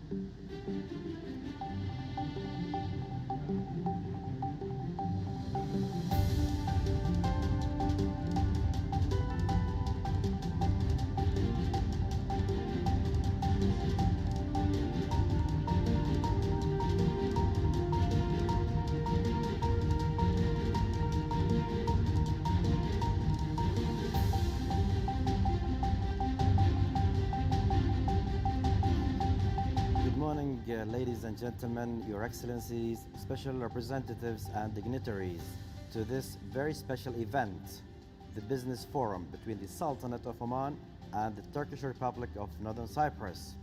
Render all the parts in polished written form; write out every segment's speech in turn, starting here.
Good morning, ladies and gentlemen, Your Excellencies, special representatives and dignitaries, to this very special event, the Business Forum between the Sultanate of Oman and the Turkish Republic of Northern Cyprus.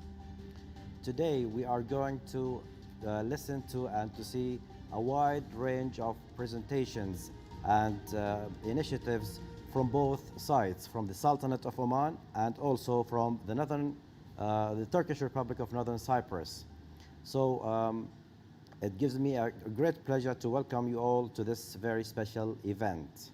Today, we are going to listen to and to see a wide range of presentations and initiatives from both sides, from the Sultanate of Oman and also from the Turkish Republic of Northern Cyprus. So it gives me a great pleasure to welcome you all to this very special event.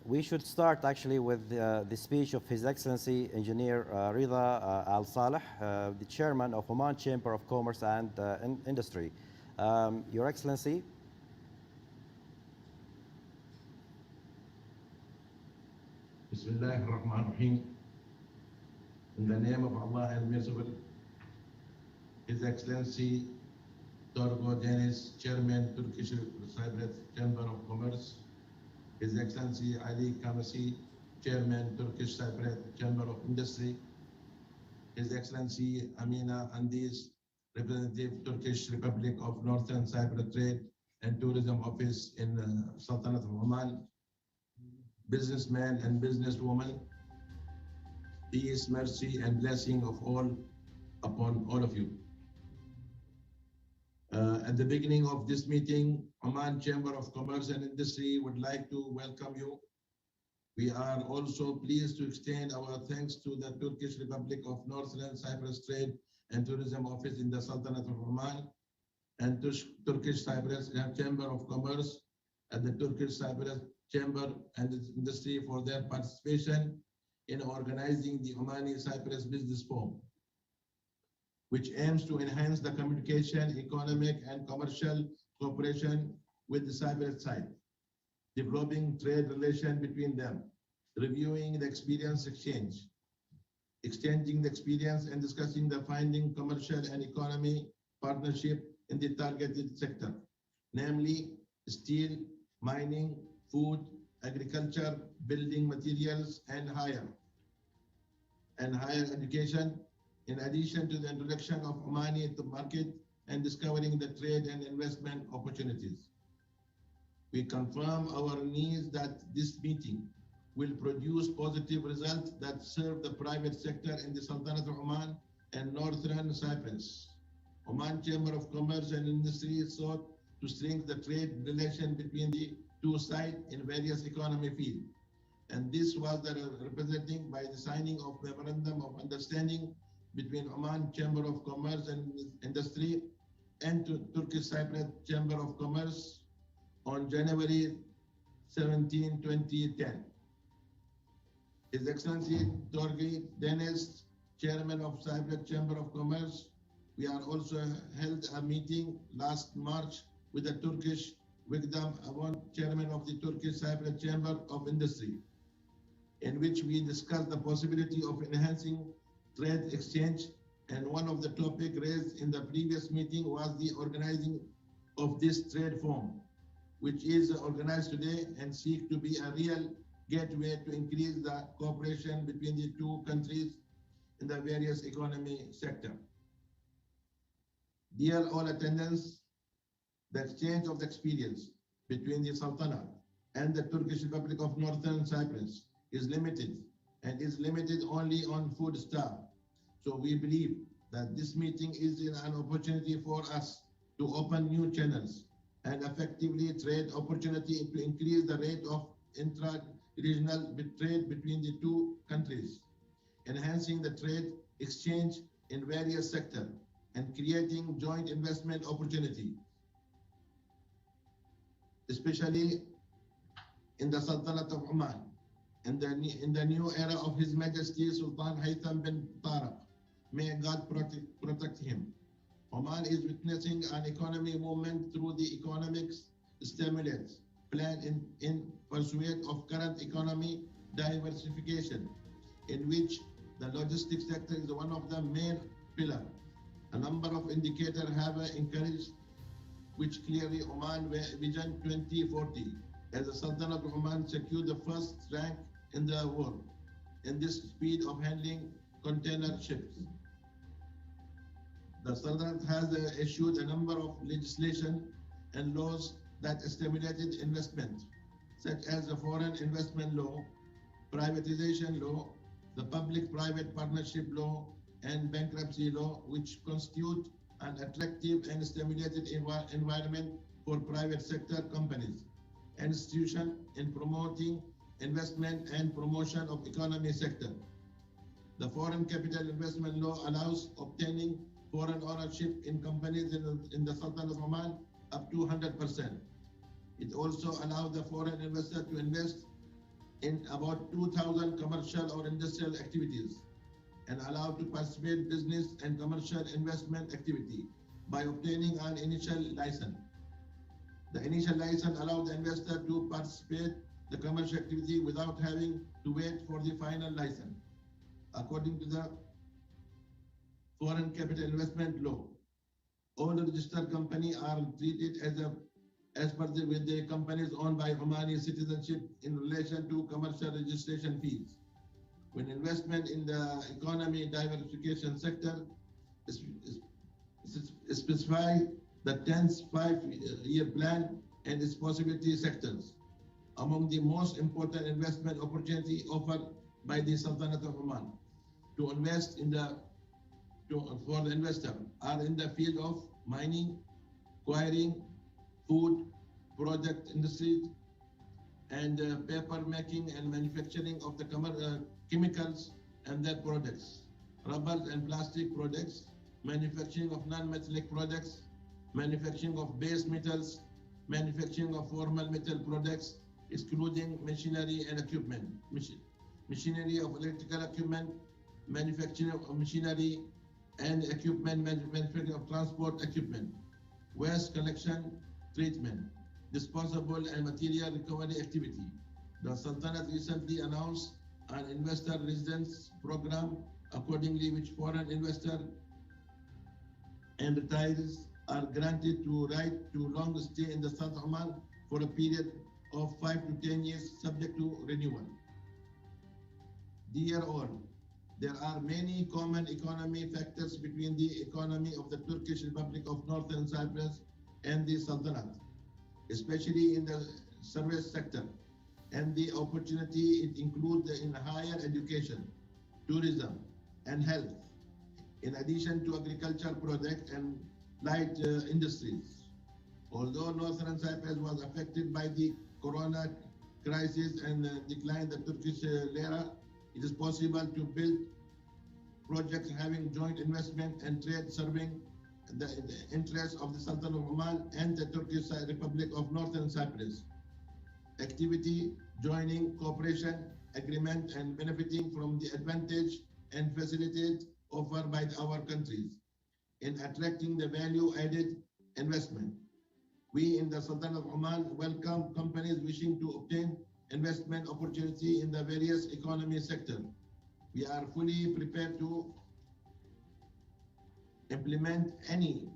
We should start actually with the speech of His Excellency Engineer Rida Al Saleh, the Chairman of Oman Chamber of Commerce and Industry. Your Excellency. Bismillah ar-Rahman ar-Rahim. In the name of Allah and Merciful, His Excellency Torgo Deniz, Chairman Turkish Cyprus Chamber of Commerce, His Excellency Ali Kamasi, Chairman Turkish Cyprus Chamber of Industry, His Excellency Amina Andiz, Representative Turkish Republic of Northern Cyprus Trade and Tourism Office in Sultanate of Oman, businessmen and businesswomen, peace, mercy, and blessing of all upon all of you. At the beginning of this meeting, Oman Chamber of Commerce and Industry would like to welcome you. We are also pleased to extend our thanks to the Turkish Republic of Northern Cyprus Trade and Tourism Office in the Sultanate of Oman and Turkish Cyprus Chamber of Commerce and the Turkish Cyprus Chamber and Industry for their participation in organizing the Omani Cyprus Business Forum, which aims to enhance the communication, economic, and commercial cooperation with the Cyprus side, developing trade relations between them, reviewing the experience exchange, exchanging the experience and discussing the finding commercial and economy partnership in the targeted sector, namely steel, mining, food, agriculture, building materials, and higher education, in addition to the introduction of Omani to market and discovering the trade and investment opportunities. We confirm our needs that this meeting will produce positive results that serve the private sector in the Sultanate of Oman and Northern Cyprus. Oman Chamber of Commerce and Industry sought to strengthen the trade relation between the two sides in various economy fields. And this was represented by the signing of Memorandum of Understanding between Oman Chamber of Commerce and Industry and Turkish Cyprus Chamber of Commerce on January 17, 2010. His Excellency Torgi Deniz, Chairman of Cyprus Chamber of Commerce, we are also held a meeting last March with the Turkish Wigdam Avon, Chairman of the Turkish Cyprus Chamber of Industry, in which we discussed the possibility of enhancing trade exchange, and one of the topics raised in the previous meeting was the organizing of this trade forum, which is organized today and seek to be a real gateway to increase the cooperation between the two countries in the various economy sector. Dear all attendants, the exchange of the experience between the Sultanate and the Turkish Republic of Northern Cyprus is limited and is limited only on food stuff. So we believe that this meeting is an opportunity for us to open new channels and effectively trade opportunity to increase the rate of intra-regional trade between the two countries, enhancing the trade exchange in various sectors and creating joint investment opportunity, especially in the Sultanate of Oman in the new era of His Majesty Sultan Haytham bin Tariq. May God protect him. Oman is witnessing an economy movement through the economic stimulus plan in pursuit of current economy diversification, in which the logistics sector is one of the main pillars. A number of indicators have encouraged which clearly Oman Vision 2040 as the Sultanate of Oman secured the first rank in the world in this speed of handling container ships. The Sultanate has issued a number of legislation and laws that stimulated investment, such as the Foreign Investment Law, Privatization Law, the Public-Private Partnership Law, and Bankruptcy Law, which constitute an attractive and stimulated environment for private sector companies and institutions in promoting investment and promotion of economy sector. The Foreign Capital Investment Law allows obtaining foreign ownership in companies in the Sultanate of Oman up to 100%. It also allows the foreign investor to invest in about 2,000 commercial or industrial activities and allowed to participate business and commercial investment activity by obtaining an initial license. The initial license allows the investor to participate the commercial activity without having to wait for the final license. According to the Foreign Capital Investment Law, all registered companies are treated as per with the companies owned by Omani citizenship in relation to commercial registration fees. When investment in the economy diversification sector specify the 10th five-year plan and its possibility sectors. Among the most important investment opportunity offered by the Sultanate of Oman to invest for the investor are in the field of mining, quarrying, food, product industries, and paper making and manufacturing of the chemicals and their products, rubbers and plastic products, manufacturing of non-metallic products, manufacturing of base metals, manufacturing of formal metal products, excluding machinery and equipment, machinery of electrical equipment, manufacturing of machinery and equipment, manufacturing of transport equipment, waste collection, treatment, disposable and material recovery activity. The Sultanate recently announced an investor residence program, accordingly which foreign investors and retirees are granted to right to long stay in the Sultanate of Oman for a period of 5 to 10 years subject to renewal. Dear all, there are many common economy factors between the economy of the Turkish Republic of Northern Cyprus and the Sultanate, especially in the service sector, and the opportunity it includes in higher education, tourism, and health, in addition to agriculture products and light industries. Although Northern Cyprus was affected by the corona crisis and declined the Turkish lira, it is possible to build projects having joint investment and trade serving the interests of the Sultanate of Oman and the Turkish Republic of Northern Cyprus. Activity, joining, cooperation, agreement, and benefiting from the advantage and facilities offered by our countries in attracting the value-added investment. We in the Sultanate of Oman welcome companies wishing to obtain investment opportunity in the various economy sectors. We are fully prepared to implement any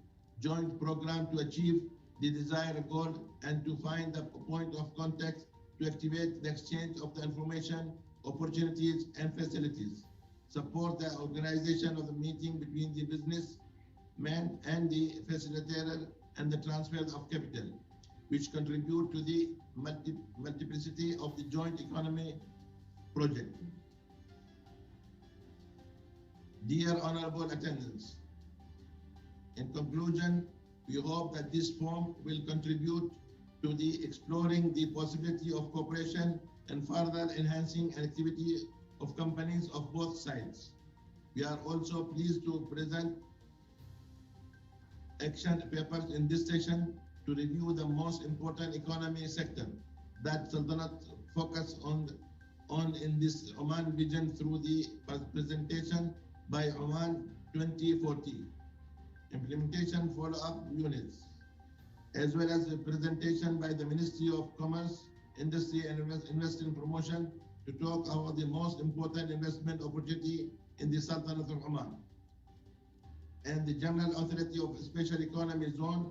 joint program to achieve the desired goal and to find the point of contact to activate the exchange of the information, opportunities, and facilities. Support the organization of the meeting between the businessman and the facilitator and the transfer of capital, which contribute to the multiplicity of the joint economy project. Dear honorable attendants, in conclusion, we hope that this forum will contribute to the exploring the possibility of cooperation and further enhancing activity of companies of both sides. We are also pleased to present action papers in this session to review the most important economy sector that Sultanate focus on in this Oman vision through the presentation by Oman 2040, implementation follow-up units, as well as the presentation by the Ministry of Commerce, Industry and Investment Promotion to talk about the most important investment opportunity in the Sultanate of Oman, and the General Authority of Special Economy Zone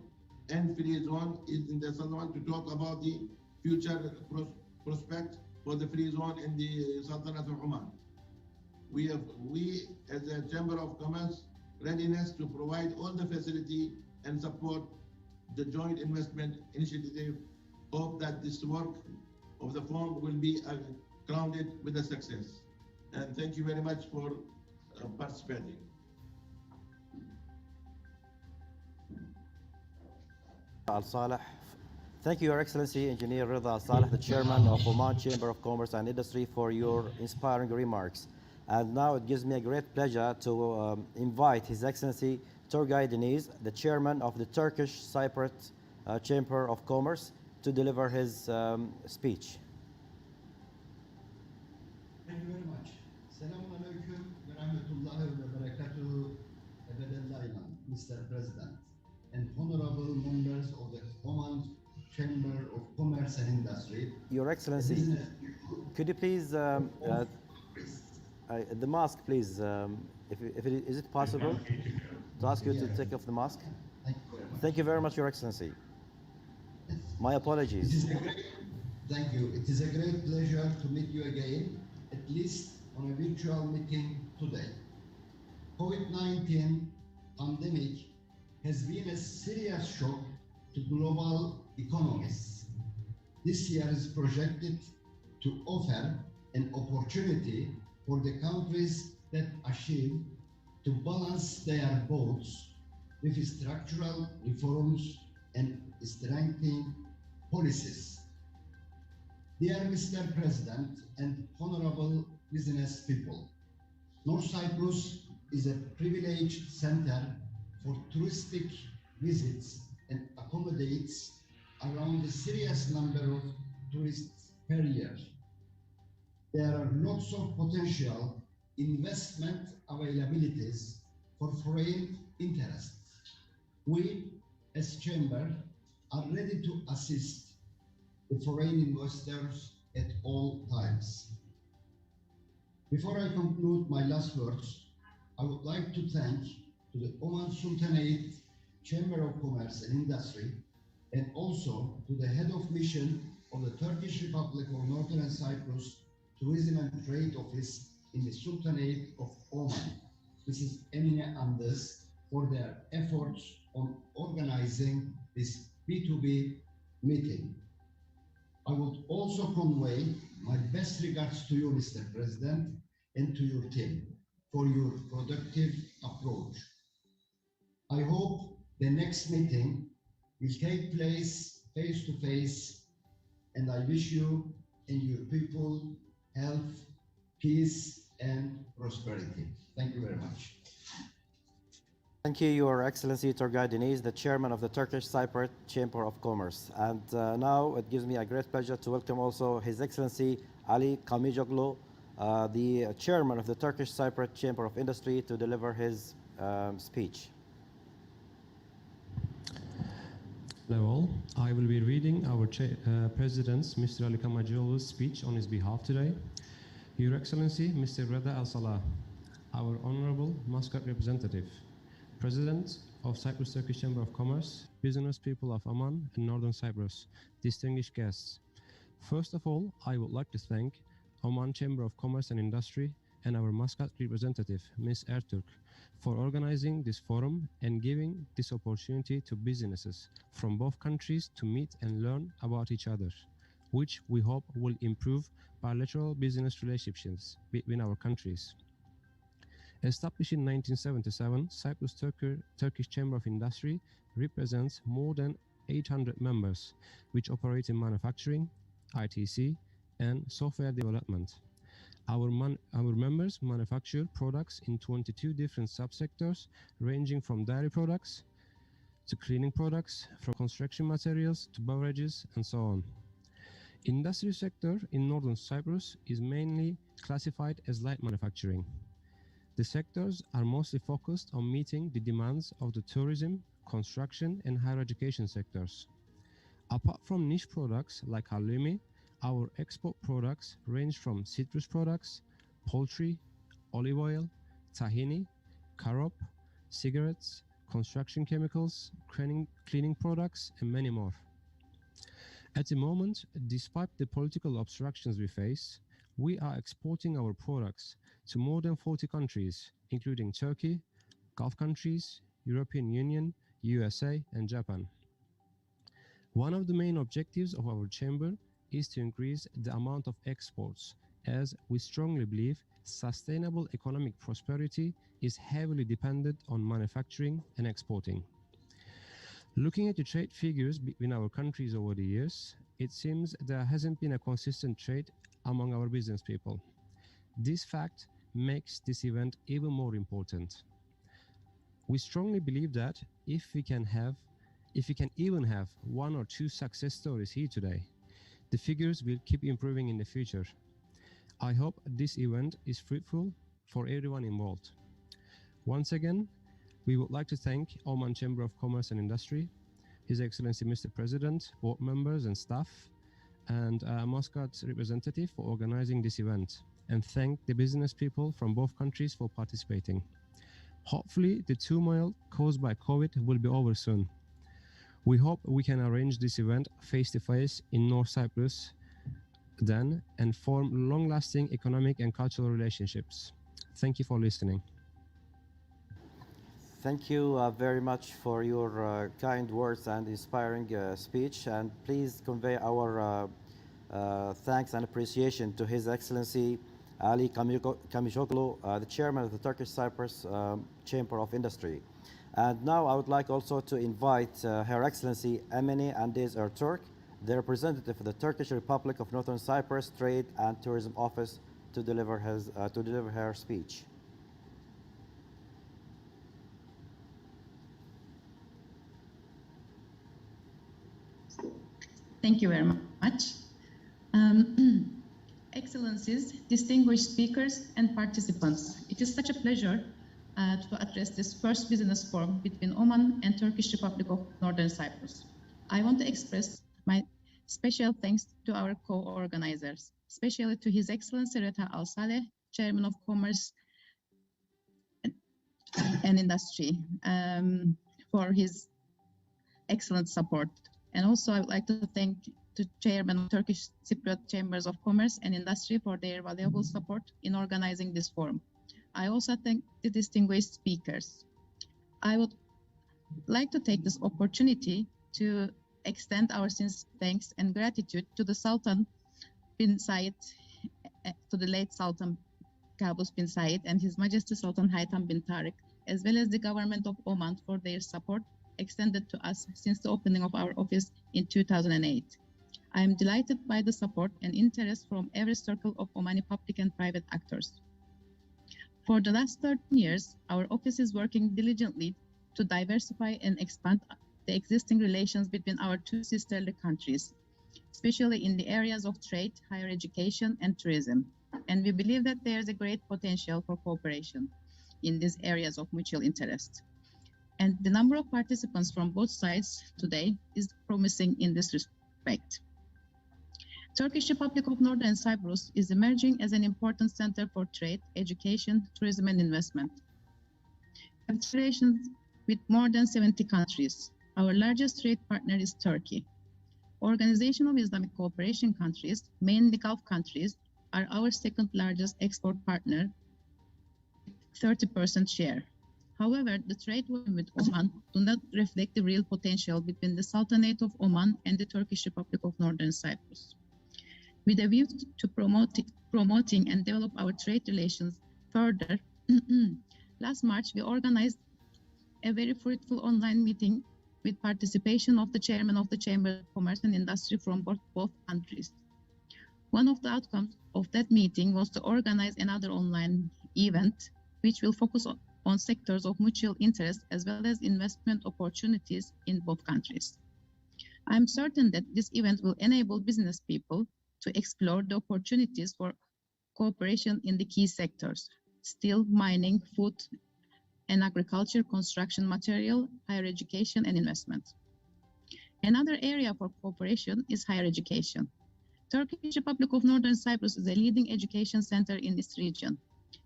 and Free Zone is in the Sultanate to talk about the future prospect for the free zone in the Sultanate of Oman. We as a Chamber of Commerce readiness to provide all the facility and support the joint investment initiative. Hope that this work of the forum will be crowned with a success. And thank you very much for participating. Al-Saleh. Thank you, Your Excellency, Engineer Rida Al-Saleh, the Chairman of Oman Chamber of Commerce and Industry, for your inspiring remarks. And now it gives me a great pleasure to invite His Excellency Turgay Deniz, the Chairman of the Turkish Cyprus Chamber of Commerce, to deliver his speech. Thank you very much. Selamun Aleyküm ve Rahmetullahi ve Berekatuhu Ebedellah'la, Mr. President, and honorable members of the Oman Chamber of Commerce and Industry. Your Excellency, could you please, the mask, please, is it possible to ask you to take off the mask? Thank you very much. Thank you very much, Your Excellency. Yes. My apologies. Thank you. It is a great pleasure to meet you again, at least on a virtual meeting today. COVID-19 pandemic has been a serious shock to global economies. This year is projected to offer an opportunity for the countries that achieve to balance their boats with structural reforms and strengthening policies. Dear Mr. President and honorable business people, North Cyprus is a privileged center for touristic visits and accommodates around a serious number of tourists per year. There are lots of potential investment availabilities for foreign interests. We, as Chamber, are ready to assist the foreign investors at all times. Before I conclude my last words, I would like to thank to the Oman Sultanate Chamber of Commerce and Industry, and also to the head of mission of the Turkish Republic of Northern Cyprus Tourism and Trade Office in the Sultanate of Oman, Mrs. Emine Andes, for their efforts on organizing this B2B meeting. I would also convey my best regards to you, Mr. President, and to your team for your productive approach. I hope the next meeting will take place face to face, and I wish you and your people health, peace, and prosperity. Thank you very much. Thank you, Your Excellency Turgay Deniz, the Chairman of the Turkish Cyprus Chamber of Commerce. And now it gives me a great pleasure to welcome also His Excellency Ali Kamijoglu, the Chairman of the Turkish Cyprus Chamber of Industry, to deliver his speech. Hello all. I will be reading our President's Mr. Ali Kamijoglu's speech on his behalf today. Your Excellency Mr. Rida Al-Saleh, our Honorable Muscat Representative, President of Cyprus Turkish Chamber of Commerce, business people of Oman and Northern Cyprus, distinguished guests. First of all, I would like to thank Oman Chamber of Commerce and Industry and our Muscat representative, Ms. Ertürk, for organizing this forum and giving this opportunity to businesses from both countries to meet and learn about each other, which we hope will improve bilateral business relationships between our countries. Established in 1977, Cyprus Turkish Chamber of Industry represents more than 800 members, which operate in manufacturing, ITC, and software development. Our members manufacture products in 22 different subsectors, ranging from dairy products to cleaning products, from construction materials to beverages, and so on. Industry sector in northern Cyprus is mainly classified as light manufacturing. The sectors are mostly focused on meeting the demands of the tourism, construction, and higher education sectors. Apart from niche products like halloumi, our export products range from citrus products, poultry, olive oil, tahini, carob, cigarettes, construction chemicals, cleaning products, and many more. At the moment, despite the political obstructions we face, we are exporting our products to more than 40 countries, including Turkey, Gulf countries, European Union, USA, and Japan. One of the main objectives of our chamber is to increase the amount of exports, as we strongly believe sustainable economic prosperity is heavily dependent on manufacturing and exporting. Looking at the trade figures between our countries over the years, it seems there hasn't been a consistent trade among our business people. This fact makes this event even more important. We strongly believe that if we can even have one or two success stories here today, the figures will keep improving in the future. I hope this event is fruitful for everyone involved. Once again, we would like to thank Oman Chamber of Commerce and Industry, His Excellency Mr. President, board members and staff, and Muscat representative for organizing this event, and thank the business people from both countries for participating. Hopefully, the turmoil caused by COVID will be over soon. We hope we can arrange this event face-to-face in North Cyprus then and form long-lasting economic and cultural relationships. Thank you for listening. Thank you very much for your kind words and inspiring speech, and please convey our thanks and appreciation to His Excellency Ali Kamishoglu, the Chairman of the Turkish Cyprus Chamber of Industry. And now I would like also to invite Her Excellency Emine Andes Erturk, the representative of the Turkish Republic of Northern Cyprus Trade and Tourism Office, to deliver her speech. Thank you very much. Excellencies, distinguished speakers and participants, it is such a pleasure to address this first business forum between Oman and Turkish Republic of Northern Cyprus. I want to express my special thanks to our co-organizers, especially to His Excellency Reta Al Saleh, Chairman of Commerce and Industry, for his excellent support. And also I would like to thank the Chairman of Turkish Cypriot Chambers of Commerce and Industry for their valuable support in organizing this forum. I also thank the distinguished speakers. I would like to take this opportunity to extend our sincere thanks and gratitude to the Sultan bin Said, to the late Sultan Qaboos bin Said and His Majesty Sultan Haytham bin Tariq, as well as the government of Oman for their support extended to us since the opening of our office in 2008. I am delighted by the support and interest from every circle of Omani public and private actors. For the last 13 years, our office is working diligently to diversify and expand the existing relations between our two sisterly countries, especially in the areas of trade, higher education, and tourism. And we believe that there is a great potential for cooperation in these areas of mutual interest. And the number of participants from both sides today is promising in this respect. Turkish Republic of Northern Cyprus is emerging as an important center for trade, education, tourism, and investment. We have relations with more than 70 countries. Our largest trade partner is Turkey. Organization of Islamic Cooperation countries, mainly Gulf countries, are our second largest export partner, 30% share. However, the trade volume with Oman do not reflect the real potential between the Sultanate of Oman and the Turkish Republic of Northern Cyprus. With a view to promoting and develop our trade relations further, last March we organized a very fruitful online meeting with participation of the chairman of the Chamber of Commerce and Industry from both countries. One of the outcomes of that meeting was to organize another online event, which will focus on sectors of mutual interest as well as investment opportunities in both countries. I'm certain that this event will enable business people to explore the opportunities for cooperation in the key sectors: steel, mining, food and agriculture, construction material, higher education, and investment. Another area for cooperation is higher education. Turkish Republic of Northern Cyprus is a leading education center in this region.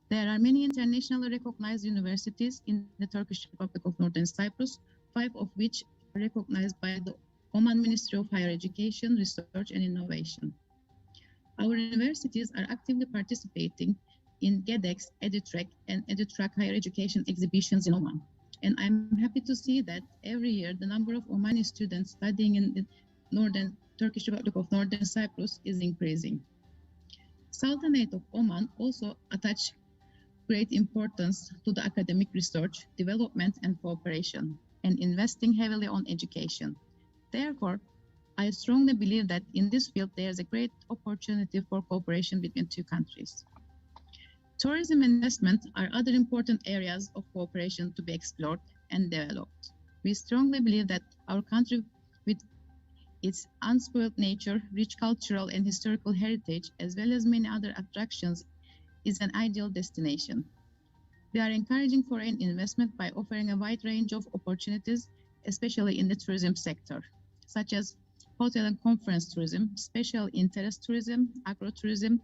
There are many internationally recognized universities in the Turkish Republic of Northern Cyprus, 5 of which are recognized by the Oman Ministry of Higher Education, Research and Innovation. Our universities are actively participating in GEDEX, EduTrack, and EduTrack higher education exhibitions in Oman. And I'm happy to see that every year the number of Omani students studying in the Turkish Republic of Northern Cyprus is increasing. Sultanate of Oman also attach great importance to the academic research, development, and cooperation, and investing heavily on education. Therefore, I strongly believe that in this field there is a great opportunity for cooperation between two countries. Tourism investment are other important areas of cooperation to be explored and developed. We strongly believe that our country, with its unspoiled nature, rich cultural and historical heritage, as well as many other attractions, is an ideal destination. We are encouraging foreign investment by offering a wide range of opportunities, especially in the tourism sector, such as hotel and conference tourism, special interest tourism, agro-tourism,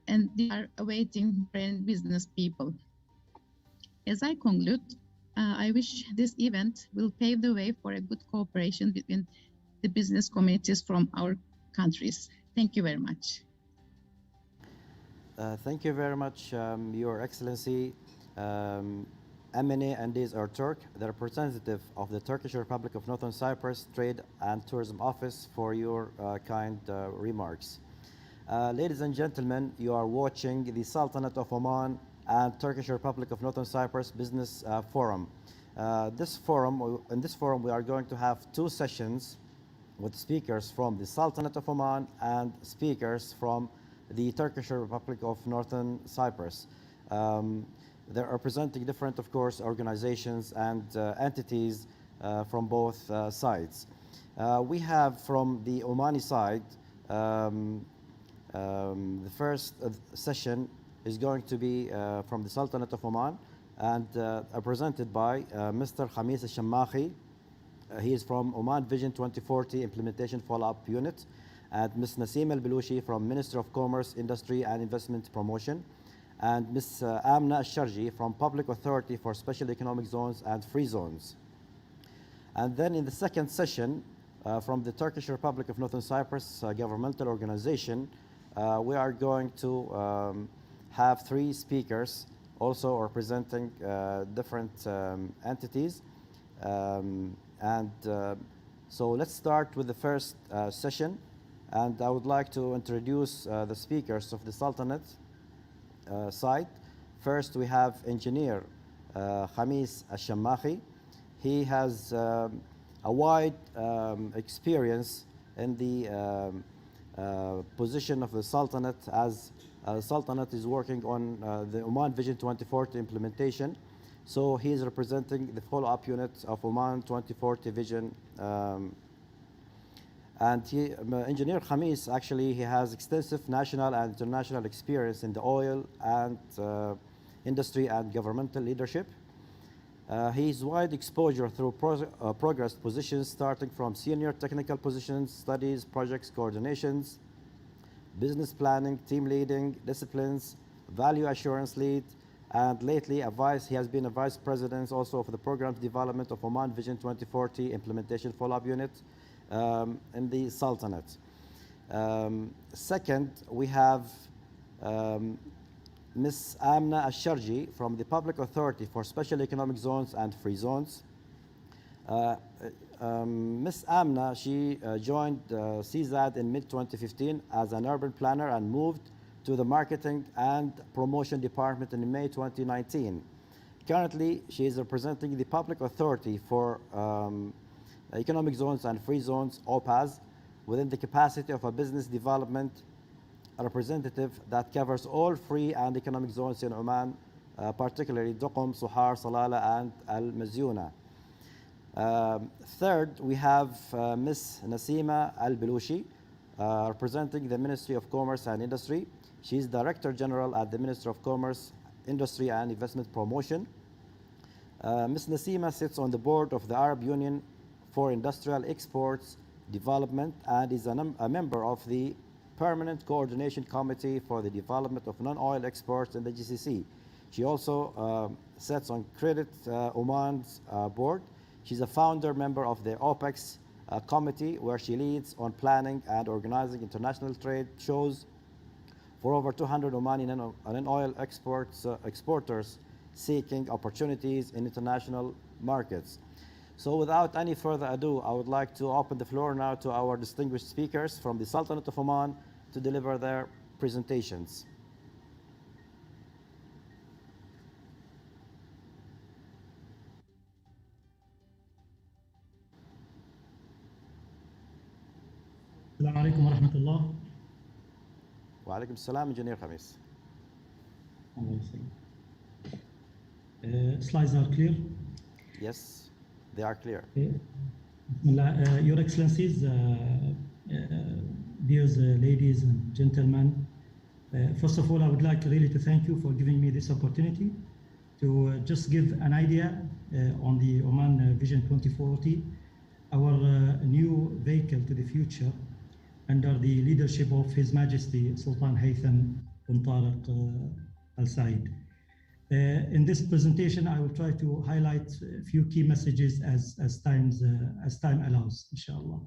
and they are awaiting foreign business people. As I conclude, I wish this event will pave the way for a good cooperation between the business communities from our countries. Thank you very much. Thank you very much, Your Excellency. Emine Andiz Erturk, the representative of the Turkish Republic of Northern Cyprus Trade and Tourism Office, for your kind remarks. Ladies and gentlemen, you are watching the Sultanate of Oman and Turkish Republic of Northern Cyprus Business Forum. In this forum, we are going to have 2 sessions with speakers from the Sultanate of Oman and speakers from the Turkish Republic of Northern Cyprus. They're representing different, of course, organizations and entities from both sides. We have from the Omani side, the first session is going to be from the Sultanate of Oman and presented by Mr. Khamis al-Shammakhi. He is from Oman Vision 2040 Implementation Follow-up Unit, and Ms. Nasim al-Belushi from Ministry of Commerce, Industry and Investment Promotion, and Ms. Amna al-Sharji from Public Authority for Special Economic Zones and Free Zones. And then in the second session, from the Turkish Republic of Northern Cyprus governmental organization, we are going to have 3 speakers also representing different entities. So let's start with the first session, and I would like to introduce the speakers of the Sultanate side. First, we have engineer Khamis al-Shammakhi. He has a wide experience in the position of the Sultanate, as Sultanate is working on the Oman Vision 2040 implementation. So he is representing the follow-up unit of Oman 2040 Vision. Engineer Khamis, actually, he has extensive national and international experience in the oil and industry and governmental leadership. His wide exposure through progress positions, starting from senior technical positions, studies, projects, coordinations, business planning, team leading, disciplines, value assurance lead, and lately he has been a vice president also of the programs development of Oman Vision 2040 implementation follow-up unit in the Sultanate. Second, we have Ms. Amna al-Sharji from the Public Authority for Special Economic Zones and Free Zones. Ms. Amna, she joined CZAD in mid-2015 as an urban planner and moved to the Marketing and Promotion Department in May 2019. Currently, she is representing the Public Authority for Economic Zones and Free Zones, OPAZ, within the capacity of a business development representative that covers all free and economic zones in Oman, particularly Duqm, Suhar, Salala, and Al Mazyuna. Third, we have Ms. Nasima Al-Belushi, representing the Ministry of Commerce and Industry. She is Director General at the Ministry of Commerce, Industry and Investment Promotion. Ms. Nasima sits on the board of the Arab Union for Industrial Exports Development and is a member of the Permanent Coordination Committee for the Development of Non-Oil Exports in the GCC. She also sits on Credit Oman's board. She's a founder member of the OPEX committee, where she leads on planning and organizing international trade shows for over 200 Omani non-oil exporters seeking opportunities in international markets. So without any further ado, I would like to open the floor now to our distinguished speakers from the Sultanate of Oman to deliver their presentations. السلام عليكم ورحمة الله. وعليكم السلام, Engineer Khamis. Slides are clear? Yes, they are clear. Your Excellencies, dear ladies and gentlemen, first of all, I would like really to thank you for giving me this opportunity to just give an idea on the Oman Vision 2040, our new vehicle to the future under the leadership of His Majesty Sultan Haytham bin Tariq Al Said. In this presentation, I will try to highlight a few key messages as time allows, inshallah.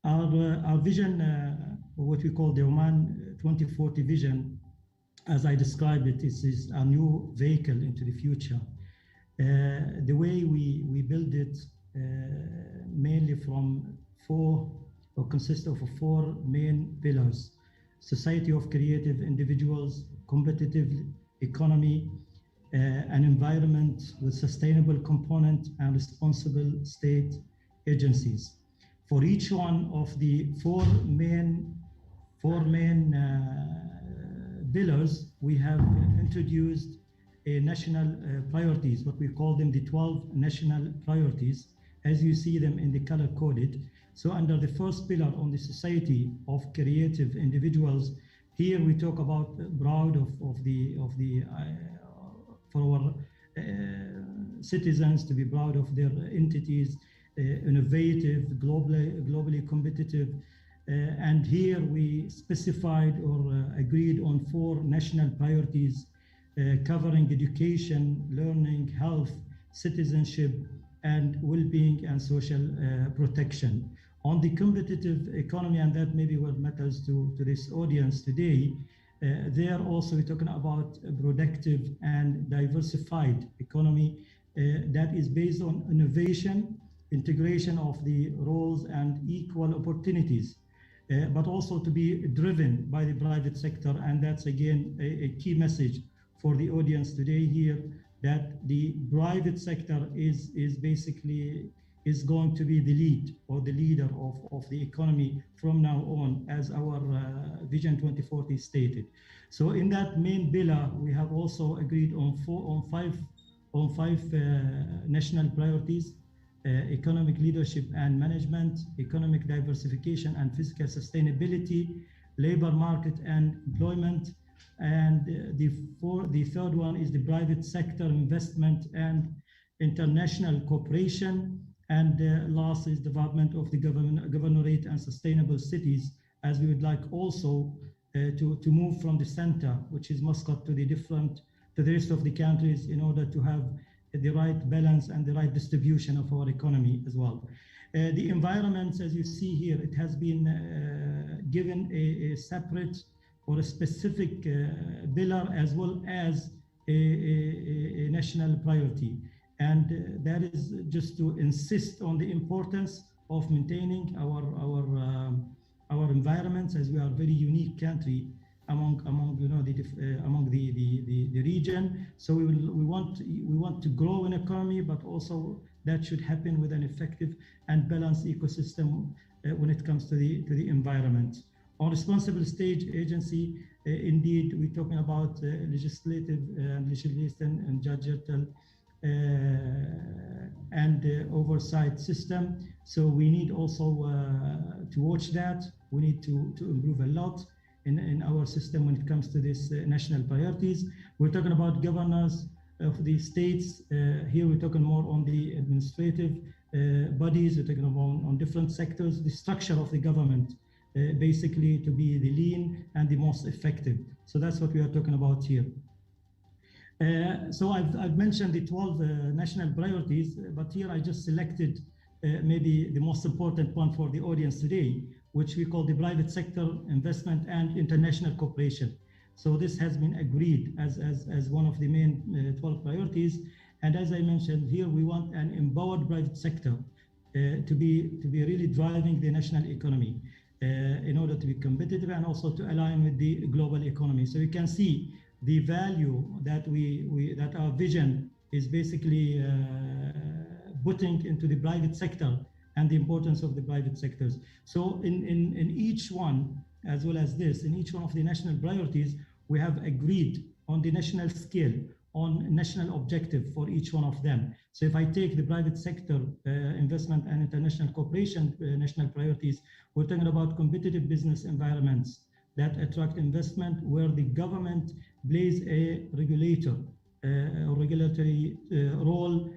Our vision, what we call the Oman 2040 vision, as I described it, is a new vehicle into the future. The way we build it mainly from consists of four main pillars: society of creative individuals, competitive economy, an environment with sustainable component, and responsible state agencies. For each one of the four main pillars, we have introduced a national priorities, what we call them the 12 national priorities, as you see them in the color coded. So under the first pillar on the society of creative individuals, here we talk about proud for our citizens to be proud of their entities, innovative, globally competitive. And here we specified or agreed on four national priorities covering education, learning, health, citizenship, and well-being and social protection. On the competitive economy, and that maybe what matters to this audience today, there also we're talking about a productive and diversified economy that is based on innovation, integration of the roles and equal opportunities, but also to be driven by the private sector. And that's again a key message for the audience today here, that the private sector is basically going to be the lead or the leader of the economy from now on, as our Vision 2040 stated. So in that main pillar, we have also agreed on five national priorities: economic leadership and management, economic diversification and fiscal sustainability, labor market and employment, and the third one is the private sector investment and international cooperation. And last is development of the governorate and sustainable cities, as we would like also to move from the center, which is Muscat, to the rest of the countries, in order to have the right balance and the right distribution of our economy as well. The environment, as you see here, it has been given a separate or a specific pillar, as well as a national priority. And that is just to insist on the importance of maintaining our environments, as we are a very unique country among the region. So we want to grow an economy, but also that should happen with an effective and balanced ecosystem when it comes to the environment. On responsible state agency, indeed, we're talking about legislative and judicial and oversight system. So we need also to watch that. We need to improve a lot in our system when it comes to these national priorities. We're talking about governors of the states. Here we're talking more on the administrative bodies. We're talking about on different sectors, the structure of the government, basically to be the lean and the most effective. So that's what we are talking about here. So I've mentioned the 12 national priorities, but here I just selected maybe the most important one for the audience today, which we call the private sector investment and international cooperation. So this has been agreed as one of the main 12 priorities. And as I mentioned here, we want an empowered private sector to be really driving the national economy in order to be competitive and also to align with the global economy. So you can see the value that that our vision is basically putting into the private sector and the importance of the private sectors. So in each one, as well as this, in each one of the national priorities, we have agreed on the national scale, on national objective for each one of them. So if I take the private sector investment and international cooperation national priorities, we're talking about competitive business environments that attract investment, where the government plays a regulator or regulatory role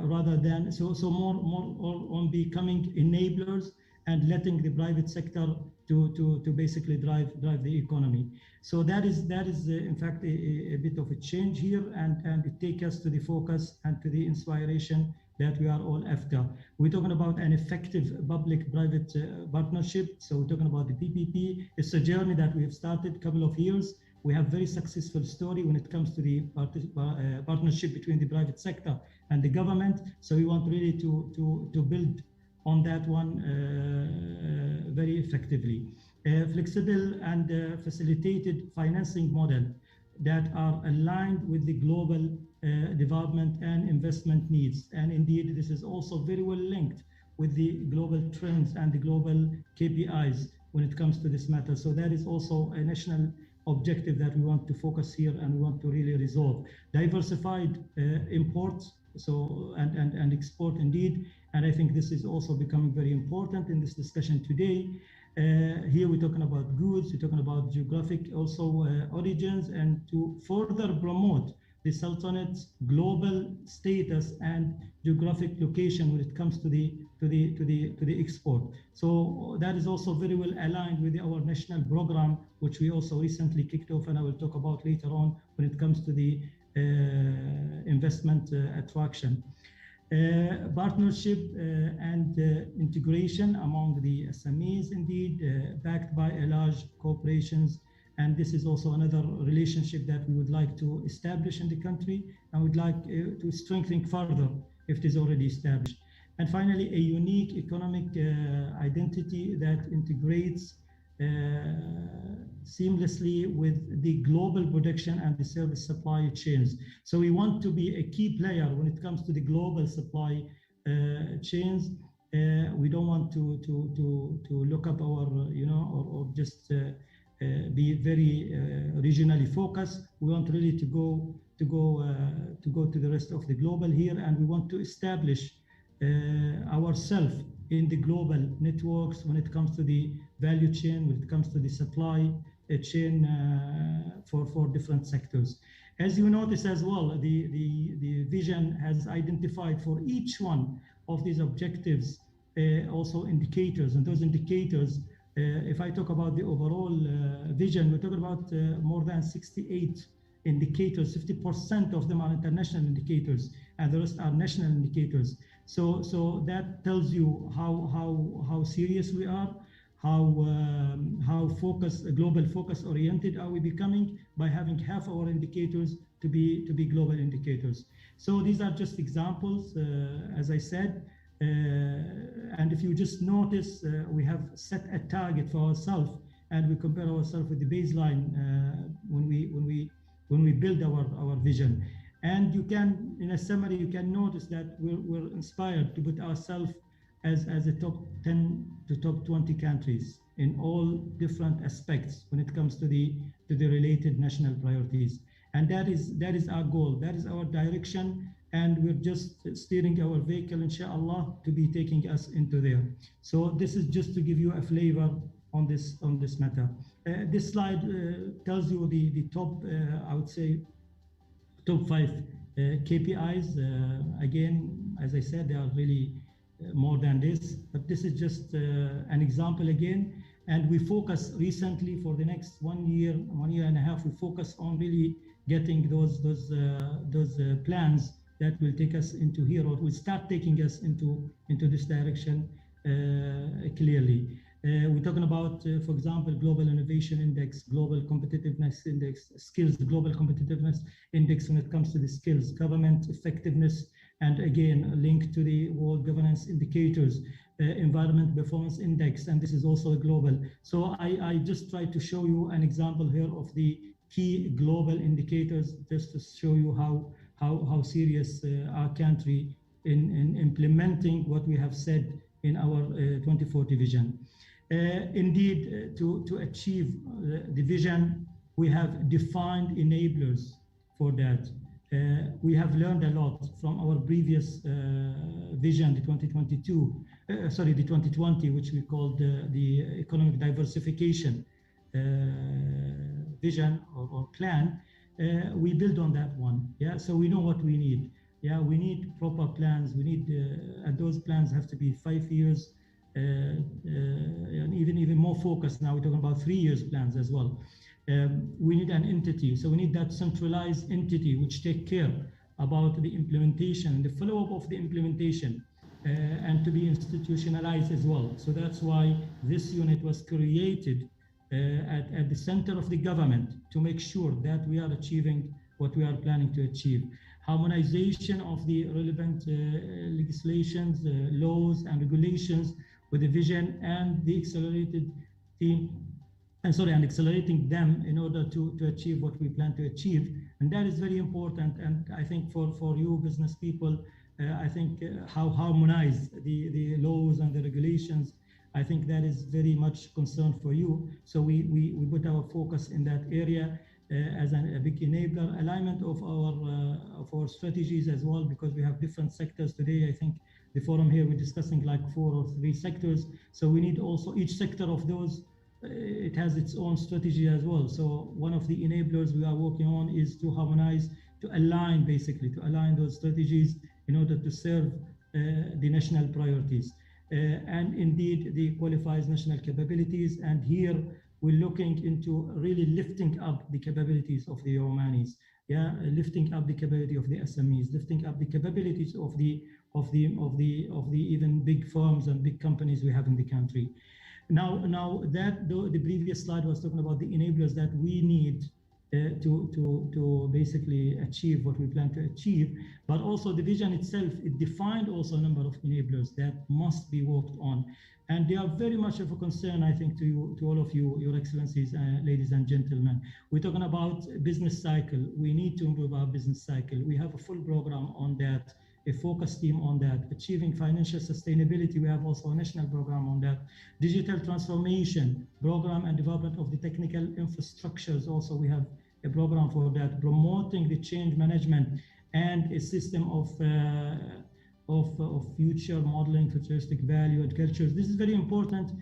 rather than so more on becoming enablers and letting the private sector to basically drive the economy. So that is in fact a bit of a change here, and it takes us to the focus and to the inspiration that we are all after. We're talking about an effective public-private partnership. So we're talking about the PPP. It's a journey that we have started a couple of years. We have very successful story when it comes to the partnership between the private sector and the government. So we want really to build on that one very effectively. Flexible and facilitated financing model that are aligned with the global development and investment needs. And indeed, this is also very well linked with the global trends and the global KPIs when it comes to this matter. So that is also a national objective that we want to focus here and we want to really resolve. Diversified imports and export indeed. And I think this is also becoming very important in this discussion today. Here we're talking about goods, we're talking about geographic also origins, and to further promote the Sultanate's global status and geographic location when it comes to the export. So that is also very well aligned with our national program, which we also recently kicked off, and I will talk about later on when it comes to the investment attraction. Partnership and integration among the SMEs, indeed, backed by a large corporations. And this is also another relationship that we would like to establish in the country and would like to strengthen further if it is already established. And finally, a unique economic identity that integrates seamlessly with the global production and the service supply chains. So we want to be a key player when it comes to the global supply chains. We don't want to look up our, or just be very regionally focused. We want really to go to the rest of the global here, and we want to establish ourselves in the global networks when it comes to the value chain, when it comes to the supply chain for different sectors. As you notice as well, the vision has identified for each one of these objectives also indicators, and those indicators, if I talk about the overall vision, we're talking about more than 68 indicators. 50% of them are international indicators, and the rest are national indicators. So that tells you how serious we are, how global focus oriented are we becoming by having half our indicators to be global indicators. So these are just examples, as I said. And if you just notice, we have set a target for ourselves, and we compare ourselves with the baseline when we build our vision. And you can, in a summary, you can notice that we're inspired to put ourselves as a top 10 to top 20 countries in all different aspects when it comes to the related national priorities. And that is our goal. That is our direction. and we're just steering our vehicle, inshallah, to be taking us into there. So this is just to give you a flavor on this matter. This slide tells you the top, I would say, top 5 KPIs. Again, as I said, there are really more than this, but this is just an example again. And we focus recently for the next 1 year and a half, we focus on really getting those plans that will take us into here, or will start taking us into this direction clearly. We're talking about, for example, Global Innovation Index, Global Competitiveness Index, Skills, Global Competitiveness Index when it comes to the skills, government effectiveness, and again, linked to the World Governance Indicators, Environment Performance Index, and this is also a global. So I just try to show you an example here of the key global indicators, just to show you how serious our country in implementing what we have said in our 2040 vision. Indeed, to achieve the vision, we have defined enablers for that. We have learned a lot from our previous vision, the 2020, which we called the economic diversification vision or plan. We build on that one. Yeah, so we know what we need. Yeah, we need proper plans. We need, and those plans have to be 5 years, and even more focused. Now we're talking about 3 years plans as well. We need an entity, so we need that centralized entity which take care about the implementation, the follow-up of the implementation, and to be institutionalized as well. So that's why this unit was created at the center of the government to make sure that we are achieving what we are planning to achieve. Harmonization of the relevant legislations, laws and regulations with the vision and the accelerated team, and accelerating them in order to achieve what we plan to achieve. And that is very important. And I think for you business people, I think how harmonize the laws and the regulations, I think that is very much concern for you. So we put our focus in that area as a big enabler, alignment of our strategies as well, because we have different sectors today. I think the forum here, we're discussing like 4 or 3 sectors. So we need also each sector of those, it has its own strategy as well. So one of the enablers we are working on is to harmonize, to align, basically, to align those strategies in order to serve the national priorities. And indeed, the qualifies national capabilities. And here we're looking into really lifting up the capabilities of the Omanis. Yeah, lifting up the capability of the SMEs, lifting up the capabilities of the even big firms and big companies we have in the country. Now that the previous slide was talking about the enablers that we need to basically achieve what we plan to achieve, but also the vision itself, it defined also a number of enablers that must be worked on, and they are very much of a concern, I think, to all of you, Your Excellencies, ladies and gentlemen. We're talking about business cycle. We need to improve our business cycle. We have a full program on that, a focus team on that. Achieving financial sustainability, we have also a national program on that. Digital transformation program and development of the technical infrastructures, also we have a program for that. Promoting the change management and a system of future modeling, futuristic value and cultures. This is very important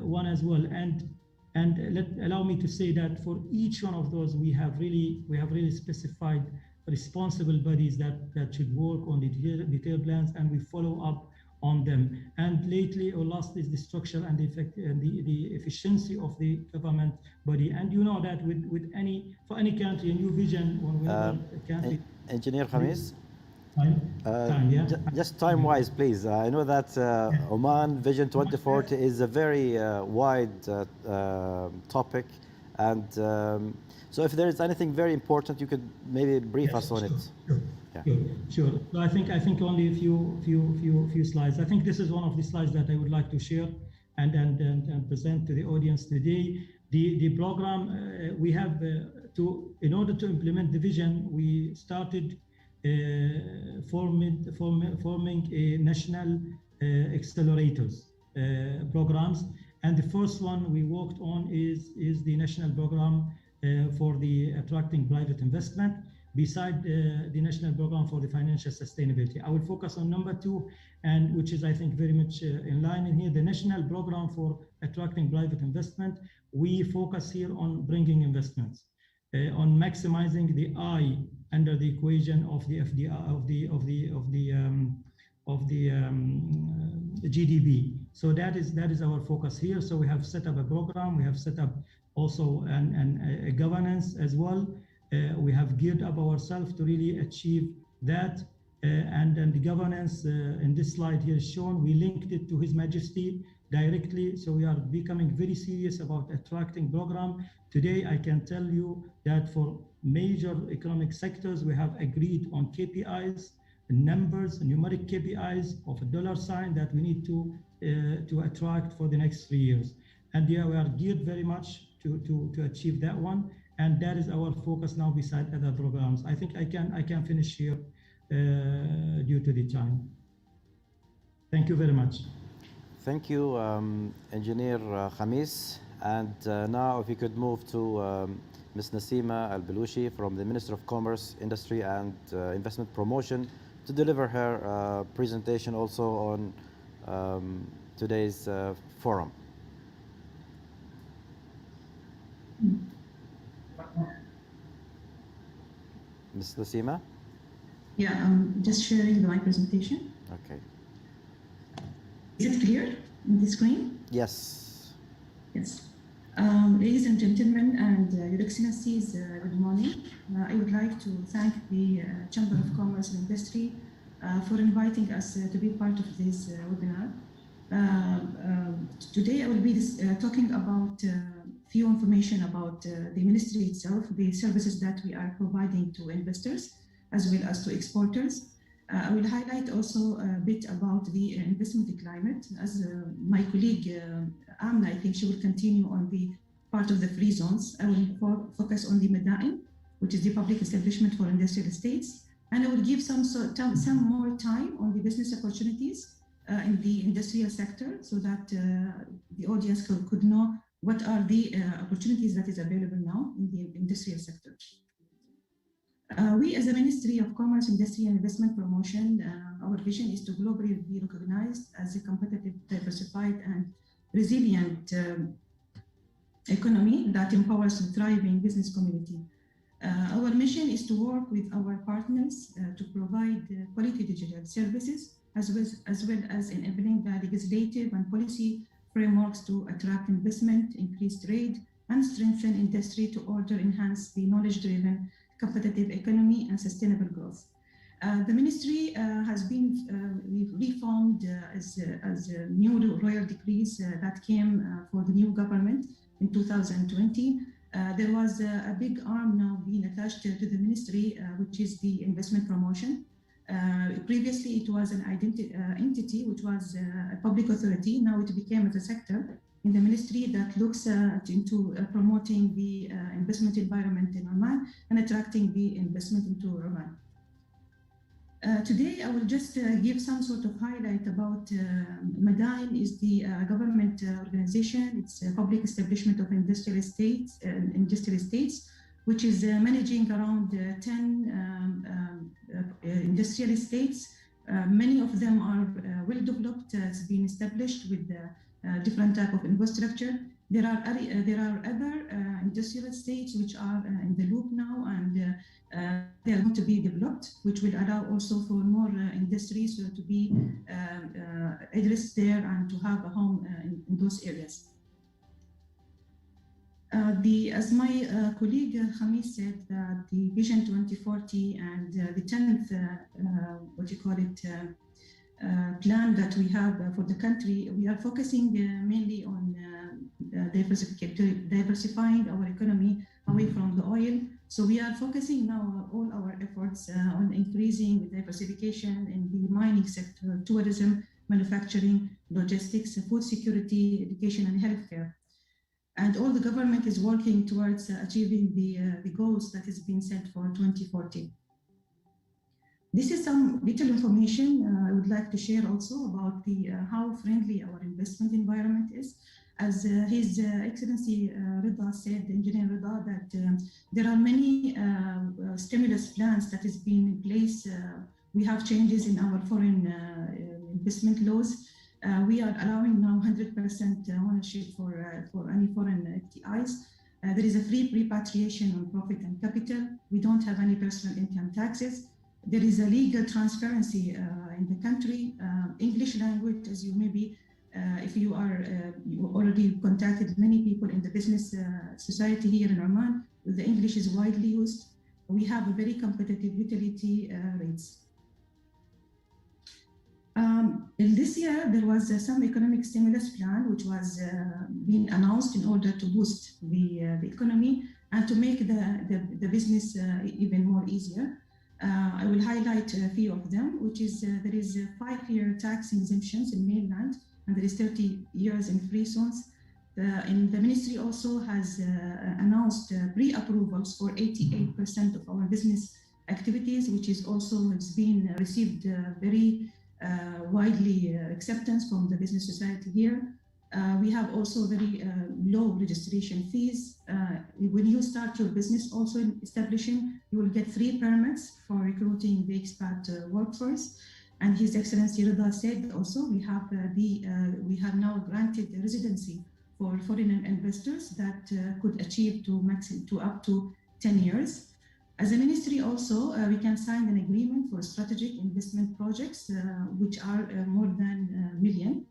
one as well. And allow me to say that for each one of those, we have really specified responsible bodies that should work on the detailed plans, and we follow up on them. And lately, or last, is the structure and the effect and the efficiency of the government body. And you know that for any country, a new vision, when we have a country. Engineer Khamis? Time, yeah. Just time-wise, please. I know that Oman Vision 2040 is a very wide topic, and so if there is anything very important, you could maybe brief us on it. Sure. Yeah. Sure. So I think only a few slides. I think this is one of the slides that I would like to share and present to the audience today. The program we have in order to implement the vision, we started forming a national accelerators programs, and the first one we worked on is the national program for the attracting private investment. beside the National Program for the Financial Sustainability. I will focus on number 2, and which is, I think, very much in line in here, the National Program for Attracting Private Investment. We focus here on bringing investments, on maximizing the I under the equation of the FDI, of the GDP. So that is our focus here. So we have set up a program. We have set up also a governance as well. We have geared up ourselves to really achieve that. And the governance in this slide here is shown. We linked it to His Majesty directly. So we are becoming very serious about attracting program. Today, I can tell you that for major economic sectors, we have agreed on KPIs, numbers, numeric KPIs of a dollar sign that we need to attract for the next 3 years. And yeah, we are geared very much to achieve that one. And that is our focus now beside other programs. I think I can finish here due to the time. Thank you very much. Thank you, Engineer Khamis. And now if you could move to Ms. Nasima Al-Balushi from the Minister of Commerce, Industry and Investment Promotion to deliver her presentation also on today's forum. Ms. Nasima? Yeah, I'm just sharing my presentation. Okay. Is it clear on the screen? Yes. Yes. Ladies and gentlemen, and Your Excellencies, good morning. I would like to thank the Chamber of Commerce and Industry for inviting us to be part of this webinar. Today I will be talking about few information about the ministry itself, the services that we are providing to investors as well as to exporters. I will highlight also a bit about the investment climate. As my colleague Amna, I think she will continue on the part of the free zones. I will focus on the Madain, which is the public establishment for industrial estates, and I will give some more time on the business opportunities in the industrial sector, so that the audience could know what are the opportunities that is available now in the industrial sector. We as a Ministry of Commerce, Industry and Investment Promotion, our vision is to globally be recognized as a competitive, diversified and resilient economy that empowers a thriving business community. Our mission is to work with our partners to provide quality digital services as well as enabling the legislative and policy frameworks to attract investment, increase trade, and strengthen industry to order enhance the knowledge-driven competitive economy and sustainable growth. The ministry has been reformed as new royal decrees that came for the new government in 2020. There was a big arm now being attached to the ministry, which is the investment promotion. Previously, it was an entity which was a public authority. Now it became a sector in the ministry that looks into promoting the investment environment in Oman and attracting the investment into Oman. Today, I will just give some sort of highlight about Madain is the government organization. It's a public establishment of industrial estates, which is managing around 10 industrial estates. Many of them are well developed, has been established with different type of infrastructure. There are other industrial estates which are in the loop now, and they are going to be developed, which will allow also for more industries to be addressed there and to have a home in those areas. As my colleague Khamis said, the Vision 2040 and the 10th, plan that we have for the country, we are focusing mainly on diversifying our economy away from the oil. So we are focusing now all our efforts on increasing diversification in the mining sector, tourism, manufacturing, logistics, food security, education, and healthcare. And all the government is working towards achieving the goals that has been set for 2040. This is some little information I would like to share also about how friendly our investment environment is. As His Excellency Rida said, Engineer Rida, that there are many stimulus plans that is being in place. We have changes in our foreign investment laws. We are allowing now 100% ownership for any foreign FDIs. There is a free repatriation on profit and capital. We don't have any personal income taxes. There is a legal transparency in the country. English language, as you may be, if you already contacted many people in the business society here in Oman, the English is widely used. We have a very competitive utility rates. In this year, there was some economic stimulus plan which was being announced in order to boost the economy and to make the business even more easier. I will highlight a few of them, which is there is 5-year tax exemptions in mainland, and there is 30 years in free zones. And the ministry also has announced pre-approvals for 88% of our business activities, which is also has been received very widely acceptance from the business society here. We have also very low registration fees. When you start your business also in establishing, you will get 3 permits for recruiting the expat workforce. And His Excellency Rida said also we have now granted residency for foreign investors that could achieve to up to 10 years. As a ministry also, we can sign an agreement for strategic investment projects, which are more than $1 million.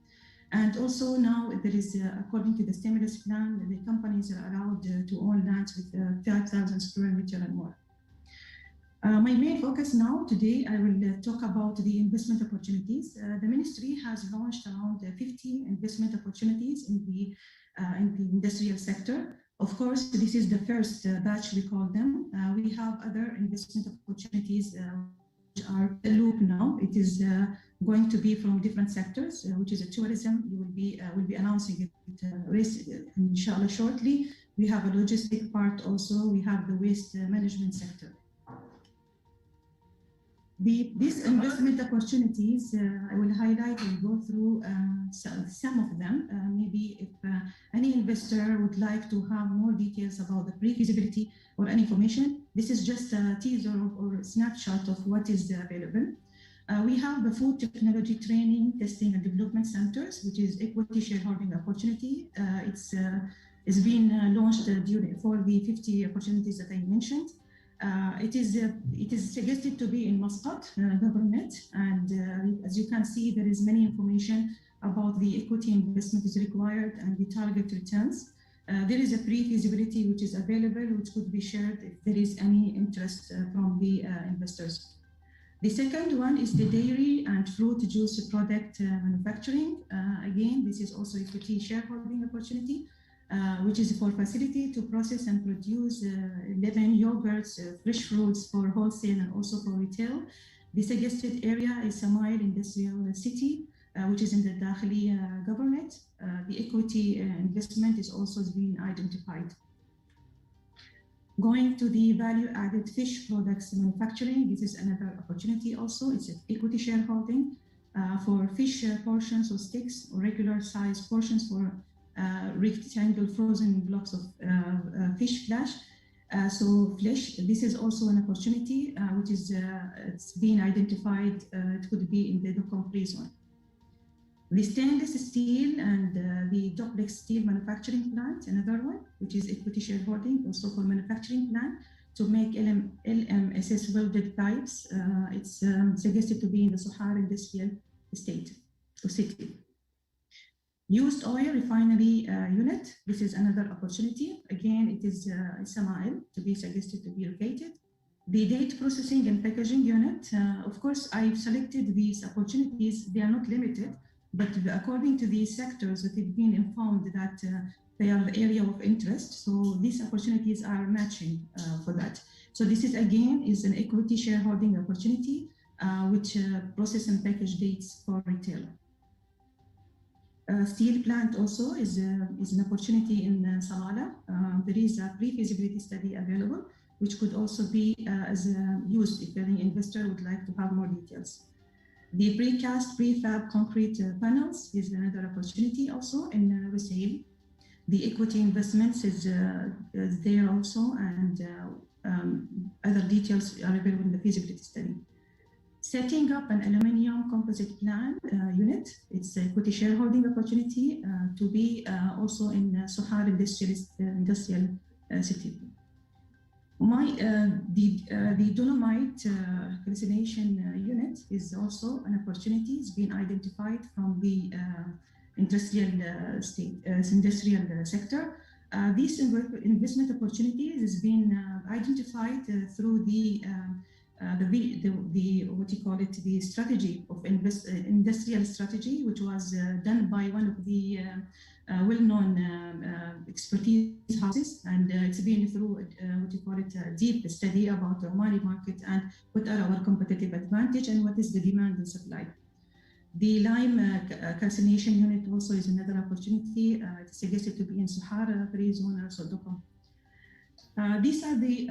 And also now there is, according to the stimulus plan, the companies are allowed to own lands with 5,000 square meters and more. My main focus now today, I will talk about the investment opportunities. The ministry has launched around 50 investment opportunities in the industrial sector. Of course, this is the first batch, we call them. We have other investment opportunities which are a loop now. It is going to be from different sectors, which is a tourism. You will be announcing it, inshallah, shortly. We have a logistic part also. We have the waste management sector. These investment opportunities, I will highlight and go through some of them. Maybe if any investor would like to have more details about the pre-feasibility or any information, this is just a teaser or a snapshot of what is available. We have the food technology training, testing and development centers, which is equity shareholding opportunity. It's been launched for the 50 opportunities that I mentioned. It is suggested to be in Muscat government, and as you can see, there is many information about the equity investment is required and the target returns. There is a pre-feasibility which is available, which could be shared if there is any interest from the investors. The second one is the dairy and fruit juice product manufacturing. Again, this is also equity shareholding opportunity, which is for facility to process and produce 11 yogurts, fresh fruits for wholesale and also for retail. The suggested area is Samail Industrial City, which is in the Dakhli government. The equity investment is also being identified. Going to the value-added fish products manufacturing, this is another opportunity also. It's equity shareholding for fish portions or sticks or regular size portions for rectangle frozen blocks of fish flesh. This is also an opportunity which is it's being identified. It could be in the Duqm free zone. The stainless steel and the duplex steel manufacturing plant, another one, which is equity shareholding, also for manufacturing plant to make LMSS welded pipes. It's suggested to be in the Sohar industrial estate or city. Used oil refinery unit, this is another opportunity. Again, it is Samail to be suggested to be located. The date processing and packaging unit, of course, I've selected these opportunities. They are not limited, but according to these sectors that have been informed that they are the area of interest. So these opportunities are matching for that. So this is again is an equity shareholding opportunity, which process and package dates for retail. Steel plant also is an opportunity in Salalah. There is a pre-feasibility study available, which could also be used if any investor would like to have more details. The precast prefab concrete panels is another opportunity also in Rusail. The equity investments is there also, and other details are available in the feasibility study. Setting up an aluminium composite plant unit, it's a equity shareholding opportunity to be also in Sohar industrial city. The dolomite calcination unit is also an opportunity. It's been identified from the industrial sector. These investment opportunities has been identified through the what you call it, the strategy of industrial strategy, which was done by one of the well-known expertise houses, and it's been through what you call it, a deep study about the Omani market and what are our competitive advantage and what is the demand and supply. The lime calcination unit also is another opportunity. It's suggested to be in Sohar, Free Zone, or Sodoko. These are the,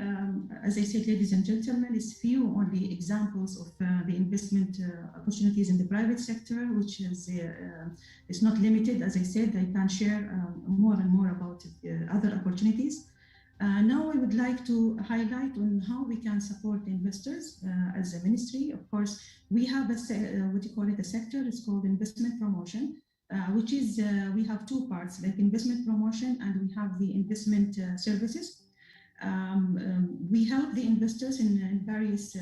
as I said, ladies and gentlemen, it's few only examples of the investment opportunities in the private sector, which is not limited. As I said, I can share more and more about other opportunities. Now I would like to highlight on how we can support investors as a ministry. Of course, we have a what you call it, a sector. It's called investment promotion, which is we have two parts, like investment promotion, and we have the investment services. We help the investors in various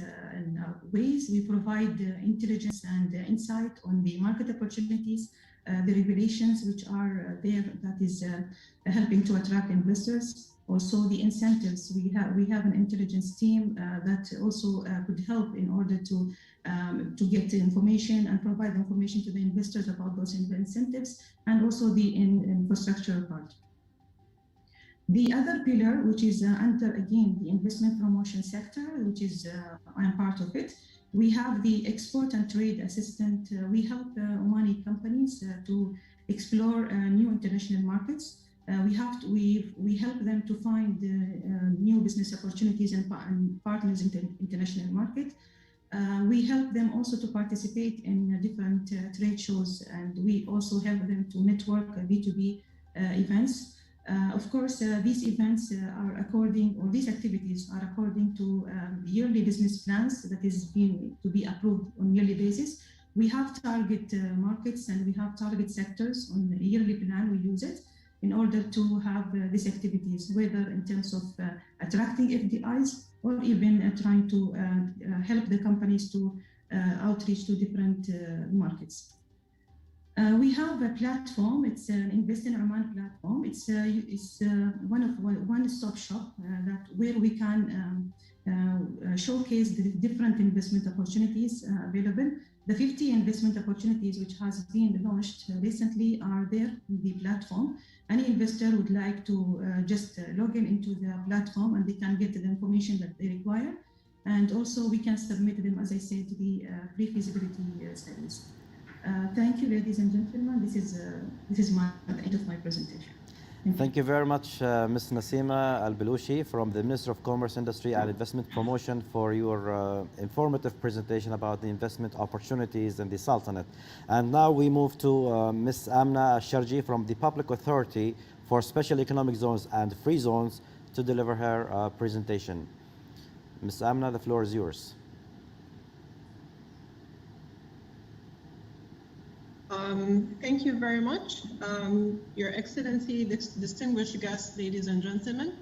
ways. We provide intelligence and insight on the market opportunities, the regulations which are there that is helping to attract investors. Also the incentives. We have an intelligence team that also could help in order to get the information and provide information to the investors about those incentives, and also the infrastructure part. The other pillar, which is under, again, the investment promotion sector, which is I'm part of it, we have the export and trade assistant. We help Omani companies to explore new international markets. We help them to find new business opportunities and partners in the international market. We help them also to participate in different trade shows, and we also help them to network B2B events. Of course, these events are according, or these activities are according to yearly business plans that is being to be approved on yearly basis. We have target markets and we have target sectors on a yearly plan. We use it in order to have these activities, whether in terms of attracting FDIs or even trying to help the companies to outreach to different markets. We have a platform. It's an Invest in Oman platform. It's one-stop shop where we can showcase the different investment opportunities available. The 50 investment opportunities which has been launched recently are there in the platform. Any investor would like to just log in into the platform and they can get the information that they require. And also we can submit them, as I said, to the pre-feasibility studies. Thank you, ladies and gentlemen. This is the end of my presentation. Thank you very much, Ms. Nasima Al-Belushi from the Ministry of Commerce, Industry and Investment Promotion for your informative presentation about the investment opportunities in the Sultanate. And now we move to Ms. Amna Sharji from the Public Authority for Special Economic Zones and Free Zones to deliver her presentation. Ms. Amna, the floor is yours. Thank you very much. Your Excellency, distinguished guests, ladies and gentlemen.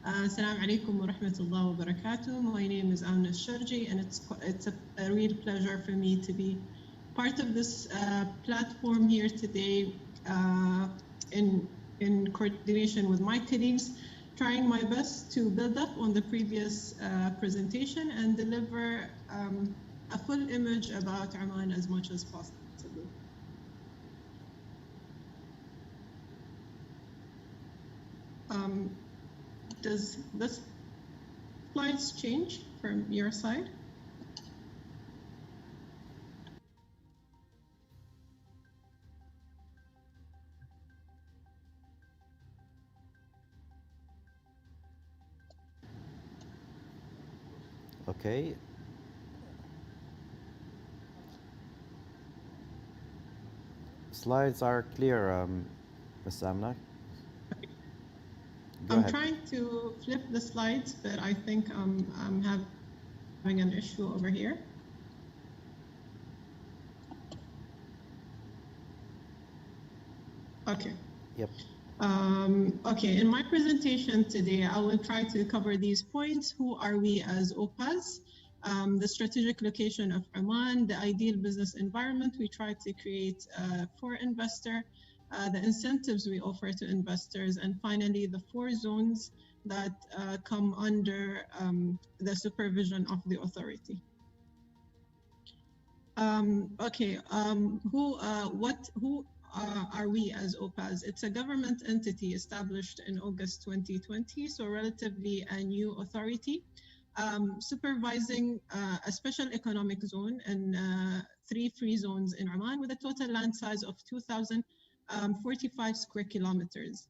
Assalamu alaikum wa rahmatullahi wa barakatuh. My name is Amna Sharji, and it's a real pleasure for me to be part of this platform here today in coordination with my colleagues, trying my best to build up on the previous presentation and deliver a full image about Oman as much as possible. Does the slides change from your side? Okay. Slides are clear, Ms. Amna. Go I'm ahead. trying to flip the slides, but I think I'm having an issue over here. Okay. Yep. Okay, in my presentation today, I will try to cover these points. Who are we as OPAS? The strategic location of Oman, the ideal business environment we try to create for investor, the incentives we offer to investors, and finally, the 4 zones that come under the supervision of the authority. Who are we as OPAS? It's a government entity established in August 2020, so relatively a new authority, supervising a special economic zone and 3 free zones in Oman with a total land size of 2,045 square kilometers.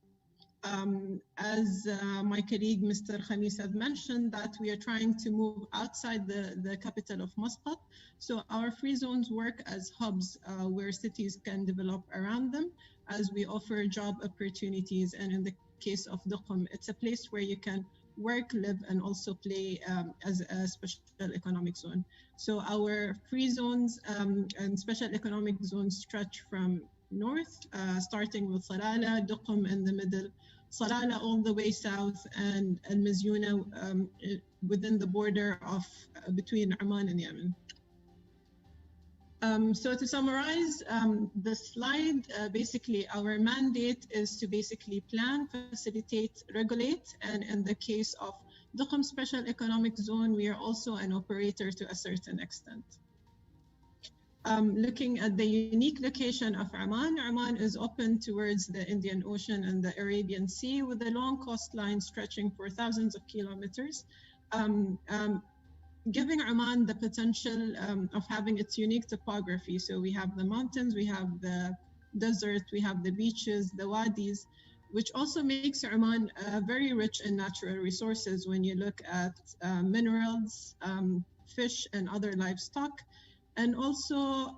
As my colleague, Mr. Khamis, had mentioned, that we are trying to move outside the capital of Muscat. So our free zones work as hubs where cities can develop around them, as we offer job opportunities. And in the case of Duqm, it's a place where you can work, live, and also play as a special economic zone. So our free zones and special economic zones stretch from north, starting with Salalah, Duqm in the middle, Salalah all the way south, and Al-Mazyuna within the border of between Oman and Yemen. So to summarize the slide, basically our mandate is to basically plan, facilitate, regulate, and in the case of Duqm Special Economic Zone, we are also an operator to a certain extent. Looking at the unique location of Oman, Oman is open towards the Indian Ocean and the Arabian Sea with a long coastline stretching for thousands of kilometers, giving Oman the potential of having its unique topography. So we have the mountains, we have the desert, we have the beaches, the wadis, which also makes Oman very rich in natural resources when you look at minerals, fish, and other livestock. And also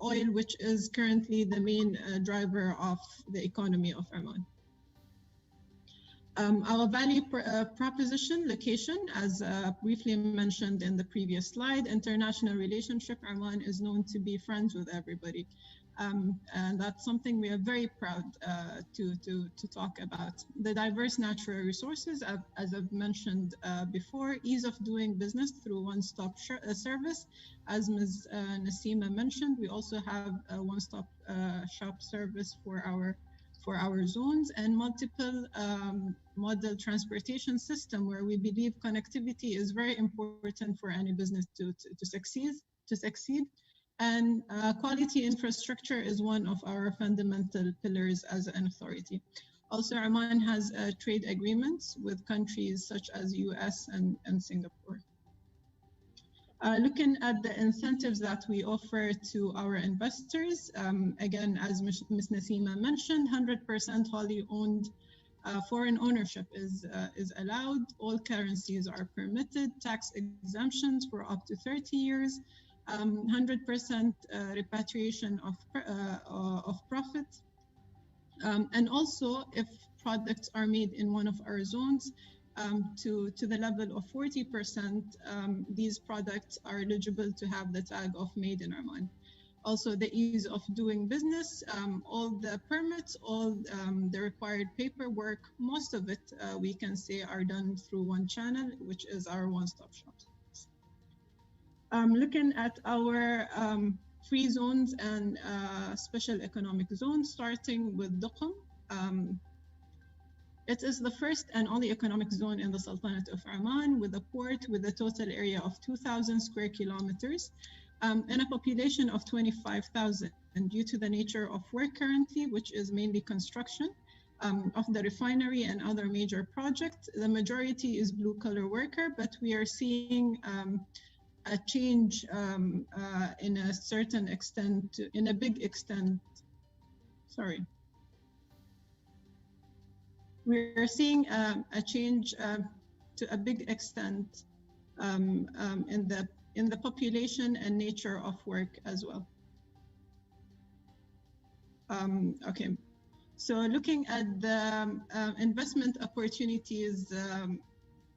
oil, which is currently the main driver of the economy of Oman. Our value proposition, location, as briefly mentioned in the previous slide, international relationship. Oman is known to be friends with everybody. And that's something we are very proud to talk about. The diverse natural resources, as I've mentioned before, ease of doing business through one-stop service. As Ms. Nasima mentioned, we also have a one-stop shop service for our zones, and multiple model transportation system, where we believe connectivity is very important for any business to succeed. And quality infrastructure is one of our fundamental pillars as an authority. Also, Oman has trade agreements with countries such as US and Singapore. Looking at the incentives that we offer to our investors, again, as Ms. Nasima mentioned, 100% wholly owned foreign ownership is allowed. All currencies are permitted, tax exemptions for up to 30 years, 100% repatriation of profit. And also, if products are made in one of our zones, to the level of 40%, these products are eligible to have the tag of Made in Oman. Also, the ease of doing business, all the permits, all the required paperwork, most of it we can say are done through one channel, which is our one-stop shop. Looking at our free zones and special economic zones, starting with Duqm. It is the first and only economic zone in the Sultanate of Oman, with a port with a total area of 2,000 square kilometers and a population of 25,000. And due to the nature of work currently, which is mainly construction of the refinery and other major projects, the majority is blue-collar worker, but we are seeing a change in a certain extent, in a big extent, sorry. We're seeing a change to a big extent in the population and nature of work as well. Okay. So looking at the investment opportunities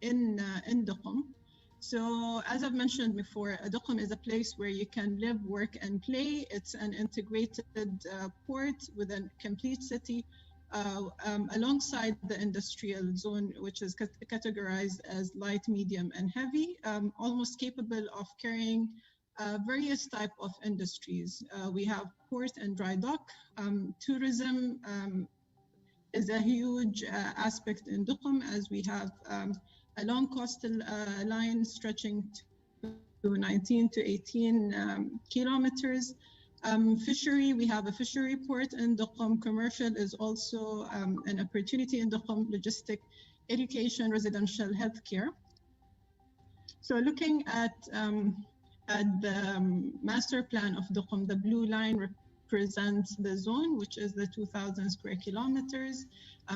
in Duqm. So as I've mentioned before, Duqm is a place where you can live, work, and play. It's an integrated port with a complete city alongside the industrial zone, which is categorized as light, medium, and heavy, almost capable of carrying various type of industries. We have port and dry dock. Tourism is a huge aspect in Duqm, as we have a long coastal line stretching to 19 to 18 kilometers. Fishery, we have a fishery port in Duqm. Commercial is also an opportunity in Duqm. Logistic, education, residential, healthcare. So looking at the master plan of Duqm, the blue line represents the zone, which is the 2,000 square kilometers.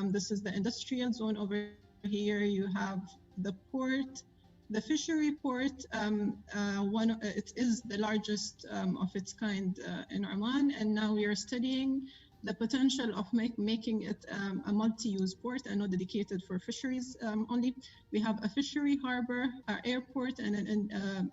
This is the industrial zone. Over here, you have the port, the fishery port. It is the largest of its kind in Oman, and now we are studying the potential of making it a multi-use port and not dedicated for fisheries only. We have a fishery harbor, airport, and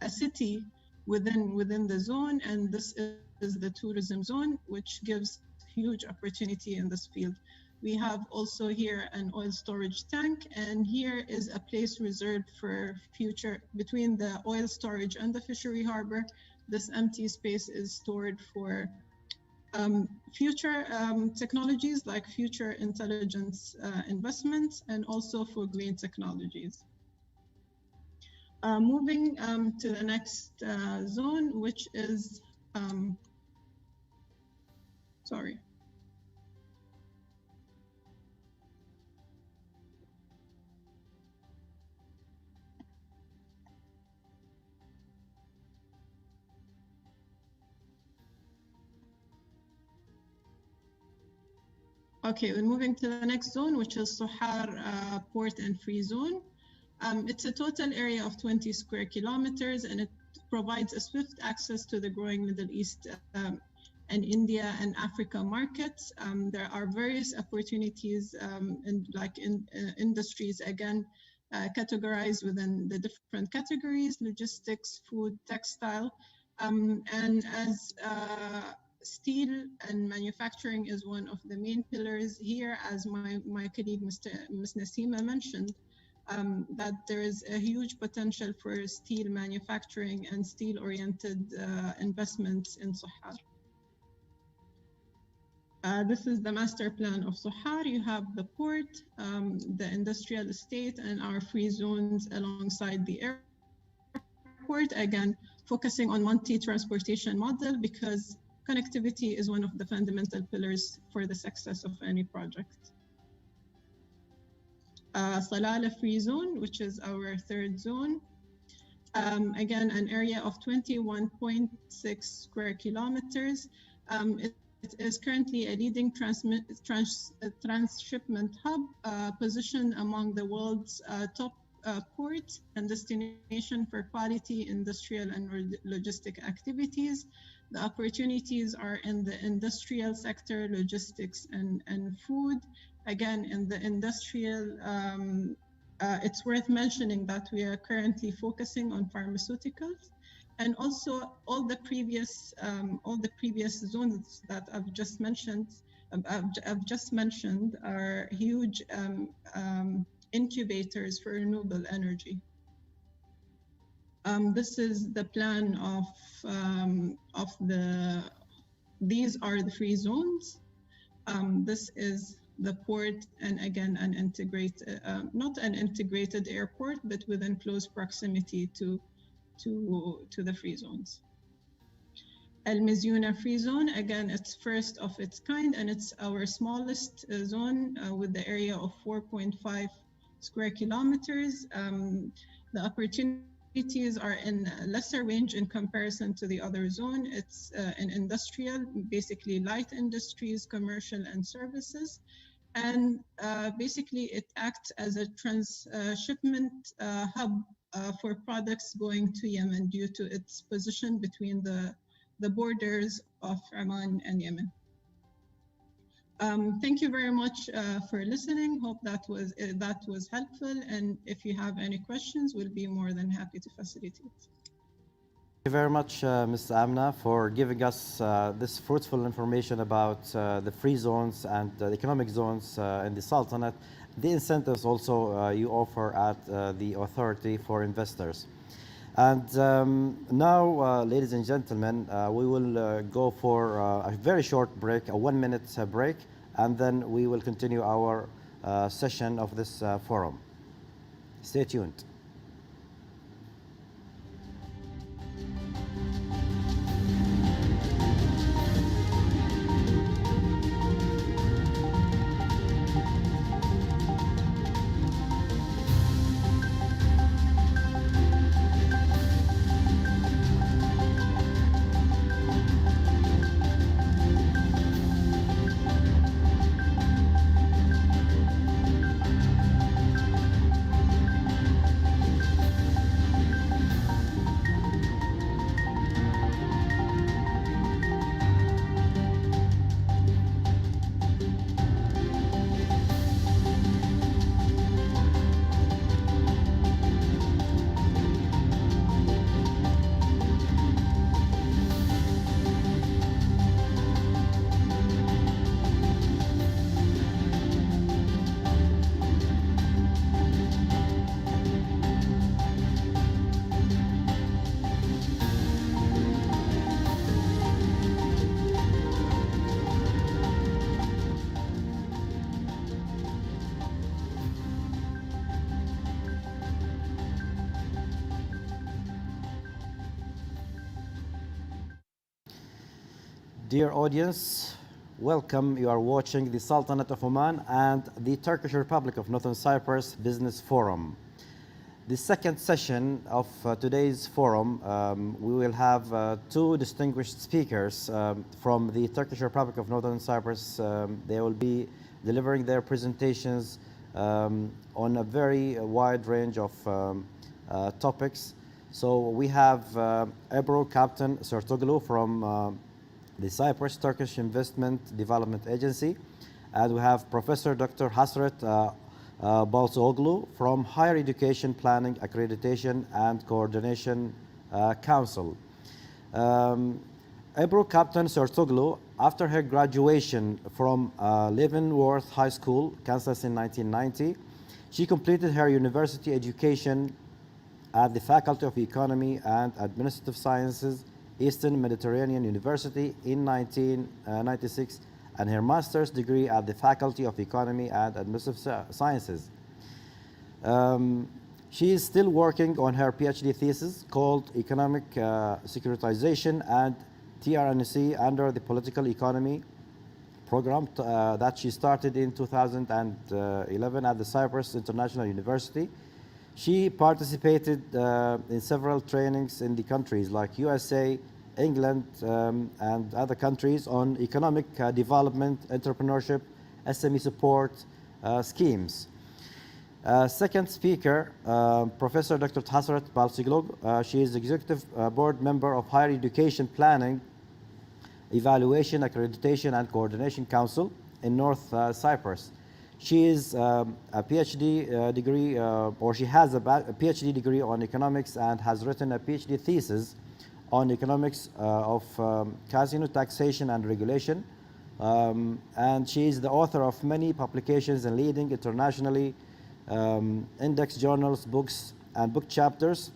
a city within the zone, and this is the tourism zone, which gives huge opportunity in this field. We have also here an oil storage tank, and here is a place reserved for future, between the oil storage and the fishery harbor. This empty space is stored for future technologies like future intelligence investments, and also for green technologies. Moving to the next zone, which is, sorry. Okay, we're moving to the next zone, which is Sohar Port and Free Zone. It's a total area of 20 square kilometers, and it provides a swift access to the growing Middle East and India and Africa markets. There are various opportunities in industries, again, categorized within the different categories: logistics, food, textile, and as steel and manufacturing is one of the main pillars here, as my colleague Ms. Nasima mentioned, that there is a huge potential for steel manufacturing and steel-oriented investments in Sohar. This is the master plan of Sohar. You have the port, the industrial estate, and our free zones alongside the airport, again, focusing on multi-transportation model, because connectivity is one of the fundamental pillars for the success of any project. Salalah Free Zone, which is our third zone. Again, an area of 21.6 square kilometers. It is currently a leading transshipment hub, positioned among the world's top port and destination for quality industrial and logistic activities. The opportunities are in the industrial sector, logistics, and food. Again, in the industrial, it's worth mentioning that we are currently focusing on pharmaceuticals, and also all the previous zones that I've just mentioned are huge incubators for renewable energy. This is the plan these are the free zones. This is the port, and again, not an integrated airport, but within close proximity to the free zones. Al Mizyuna Free Zone, again, it's first of its kind, and it's our smallest zone with the area of 4.5 square kilometers. The opportunities are in a lesser range in comparison to the other zone. It's in industrial, basically light industries, commercial, and services. And basically it acts as a transshipment hub for products going to Yemen due to its position between the borders of Oman and Yemen. Thank you very much for listening. Hope that was helpful. And if you have any questions, we'll be more than happy to facilitate. Thank you very much, Ms. Amna, for giving us this fruitful information about the free zones and the economic zones in the Sultanate, the incentives also you offer at the authority for investors. And now, ladies and gentlemen, we will go for a very short break, a 1-minute break, and then we will continue our session of this forum. Stay tuned. Dear audience, welcome. You are watching the Sultanate of Oman and the Turkish Republic of Northern Cyprus Business Forum. The second session of today's forum, we will have two distinguished speakers from the Turkish Republic of Northern Cyprus. They will be delivering their presentations on a very wide range of topics. So we have Ebru Captain Sertoglu from the Cyprus Turkish Investment Development Agency, and we have Professor Dr. Hasret Balsoğlu from Higher Education Planning, Accreditation and Coordination Council. Ebru Captain Sertoglu, after her graduation from Leavenworth High School, Kansas in 1990, she completed her university education at the Faculty of Economy and Administrative Sciences, Eastern Mediterranean University in 1996, and her master's degree at the Faculty of Economy and Administrative Sciences. She is still working on her PhD thesis called Economic Securitization and TRNC under the Political Economy program that she started in 2011 at the Cyprus International University. She participated in several trainings in the countries like USA, England, and other countries on economic development, entrepreneurship, SME support schemes. Second speaker, Professor Dr. Hasret Balsoğlu. She is Executive Board Member of Higher Education Planning, Evaluation, Accreditation, and Coordination Council in North Cyprus. She is a PhD degree, or she has a PhD degree on economics and has written a PhD thesis on economics of casino taxation and regulation. And she is the author of many publications in leading internationally index journals, books, and book chapters.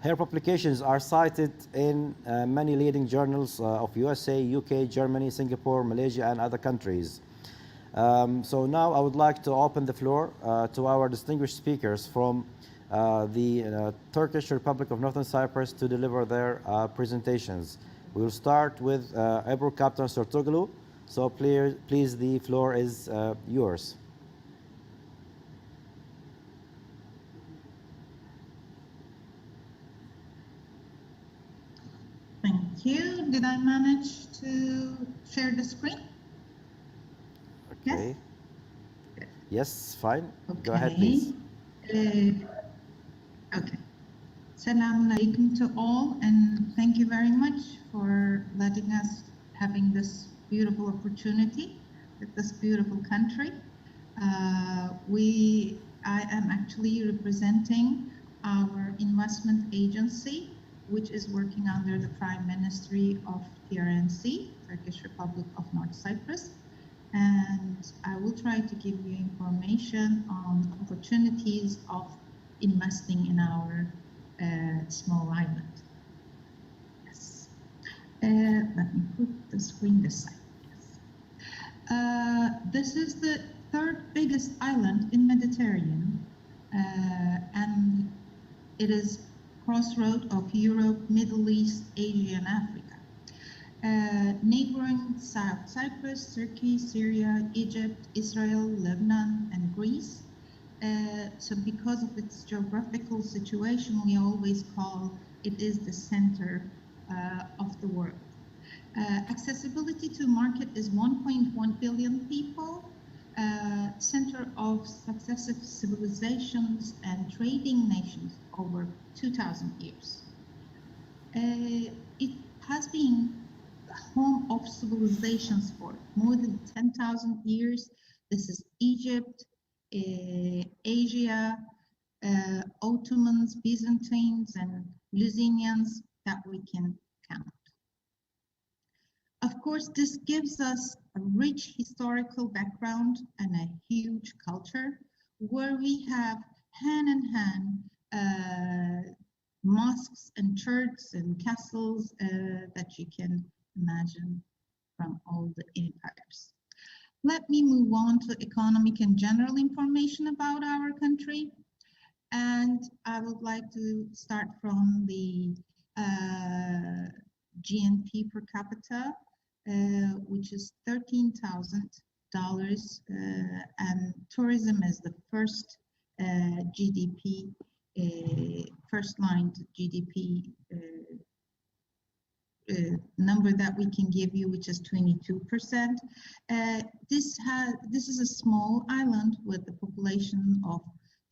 Her publications are cited in many leading journals of USA, UK, Germany, Singapore, Malaysia, and other countries. So now I would like to open the floor to our distinguished speakers from the Turkish Republic of Northern Cyprus to deliver their presentations. We will start with Ebru Captain Sertoglu. So please, the floor is yours. Thank you. Did I manage to share the screen? Okay. Yes, yes, fine. Okay. Go ahead, please. Okay. Assalamu alaikum to all, and thank you very much for letting us having this beautiful opportunity. with this beautiful country. I am actually representing our investment agency, which is working under the Prime Ministry of TRNC, Turkish Republic of North Cyprus. And I will try to give you information on opportunities of investing in our small island. Yes. Let me put the screen this side. Yes. This is the third biggest island in Mediterranean, and it is crossroad of Europe, Middle East, Asia, and Africa. Neighboring South Cyprus, Turkey, Syria, Egypt, Israel, Lebanon, and Greece. So because of its geographical situation, we always call it is the center of the world. Accessibility to market is 1.1 billion people, center of successive civilizations and trading nations over 2,000 years. It has been home of civilizations for more than 10,000 years. This is Egypt, Asia, Ottomans, Byzantines, and Lusitanians that we can count. Of course, this gives us a rich historical background and a huge culture where we have hand in hand mosques and churches and castles that you can imagine from all the empires. Let me move on to economic and general information about our country. And I would like to start from the GNP per capita, which is $13,000, and tourism is the first GDP, first line GDP number that we can give you, which is 22%. This is a small island with a population of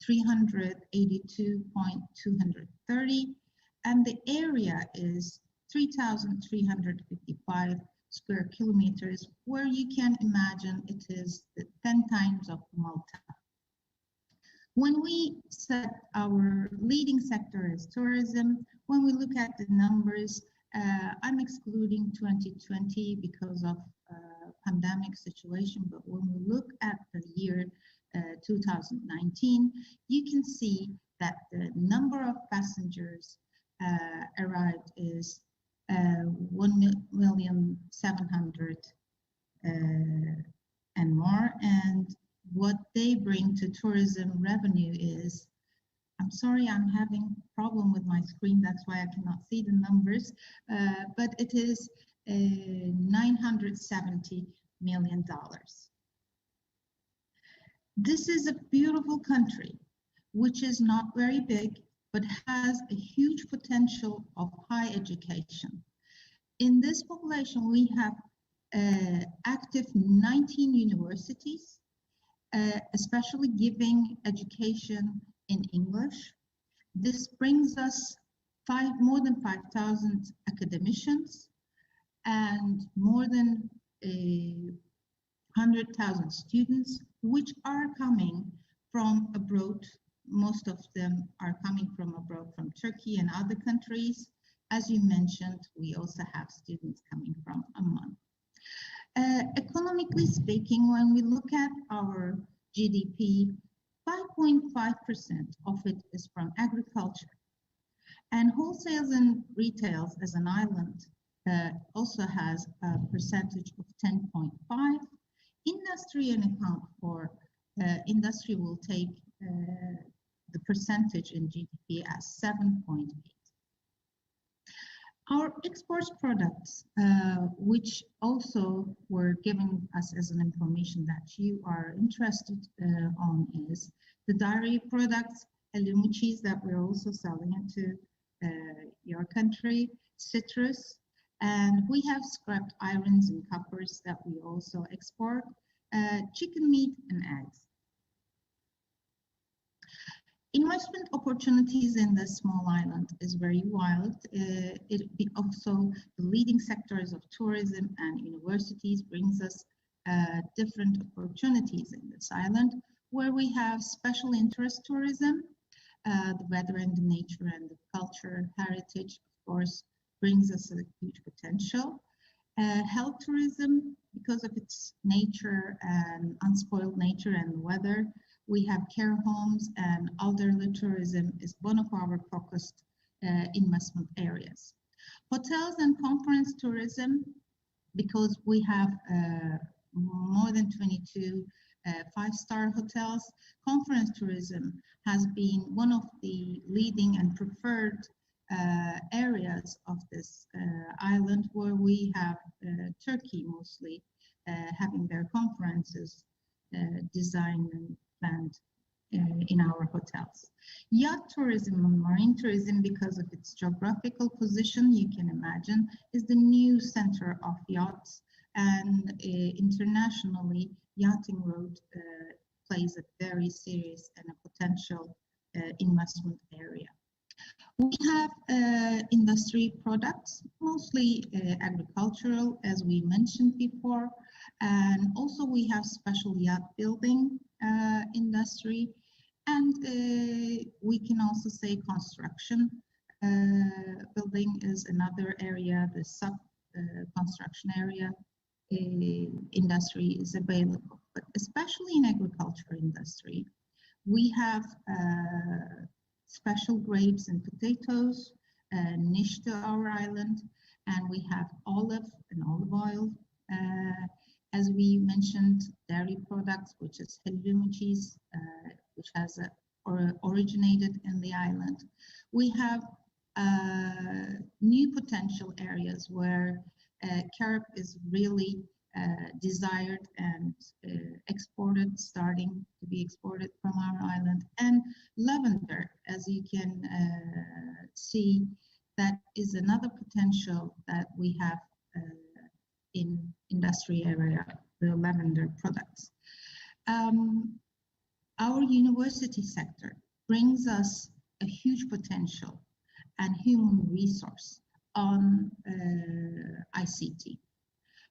382,230, and the area is 3,355 square kilometers, where you can imagine it is 10 times of Malta. When we set our leading sector as tourism, when we look at the numbers, I'm excluding 2020 because of pandemic situation, but when we look at the year 2019, you can see that the number of passengers arrived is 1,700,000 and more, and what they bring to tourism revenue is, I'm sorry, I'm having a problem with my screen, that's why I cannot see the numbers, but it is $970 million. This is a beautiful country, which is not very big, but has a huge potential of high education. In this population, we have active 19 universities, especially giving education in English. This brings us more than 5,000 academicians and more than 100,000 students, which are coming from abroad. Most of them are coming from abroad, from Turkey and other countries. As you mentioned, we also have students coming from Oman. Economically speaking, when we look at our GDP, 5.5% of it is from agriculture. And wholesales and retails as an island also has a percentage of 10.5. Industry and account for industry will take the percentage in GDP as 7.8. Our export products, which also were given us as an information that you are interested on, is the dairy products, halloumi cheese that we're also selling into your country, citrus, and we have scrapped irons and coppers that we also export, chicken meat and eggs. Investment opportunities in this small island is very wild. Also, the leading sectors of tourism and universities brings us different opportunities in this island, where we have special interest tourism, the weather and the nature and the culture heritage, of course, brings us a huge potential. Health tourism, because of its nature and unspoiled nature and weather, we have care homes, and elderly tourism is one of our focused investment areas. Hotels and conference tourism, because we have more than 22 five-star hotels. Conference tourism has been one of the leading and preferred areas of this island, where we have Turkey mostly having their conferences designed and planned in our hotels. Yacht tourism and marine tourism, because of its geographical position, you can imagine, is the new center of yachts, and internationally, yachting road plays a very serious and a potential investment area. We have industry products, mostly agricultural, as we mentioned before, and also we have special yacht building industry, and we can also say construction building is another area. The sub construction area industry is available, but especially in agriculture industry, we have special grapes and potatoes niche to our island, and we have olive and olive oil. As we mentioned, dairy products, which is helvumi cheese, which has originated in the island. We have new potential areas where carrot is really desired and exported, starting to be exported from our island, and lavender, as you can see, that is another potential that we have in industry area, the lavender products. Our university sector brings us a huge potential and human resource on ICT,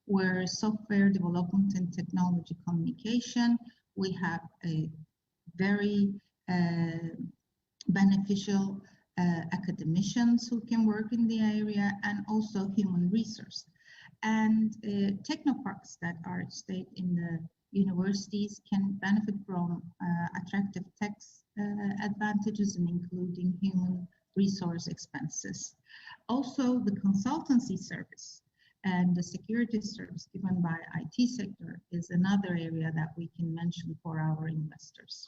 where software development and technology communication, we have a very beneficial academicians who can work in the area, and also human resource. And technoparks that are stayed in the universities can benefit from attractive tax advantages, and including human resource expenses. Also, the consultancy service and the security service given by IT sector is another area that we can mention for our investors.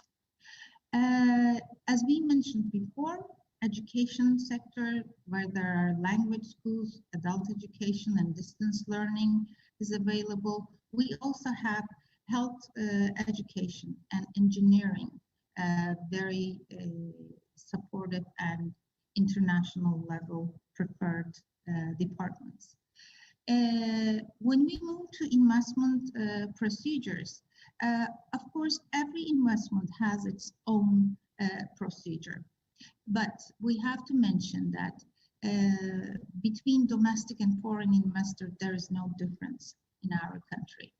As we mentioned before, education sector, where there are language schools, adult education, and distance learning is available. We also have health education and engineering, very supported and international level preferred departments. When we move to investment procedures, of course, every investment has its own procedure. But we have to mention that between domestic and foreign investors, there is no difference in our country.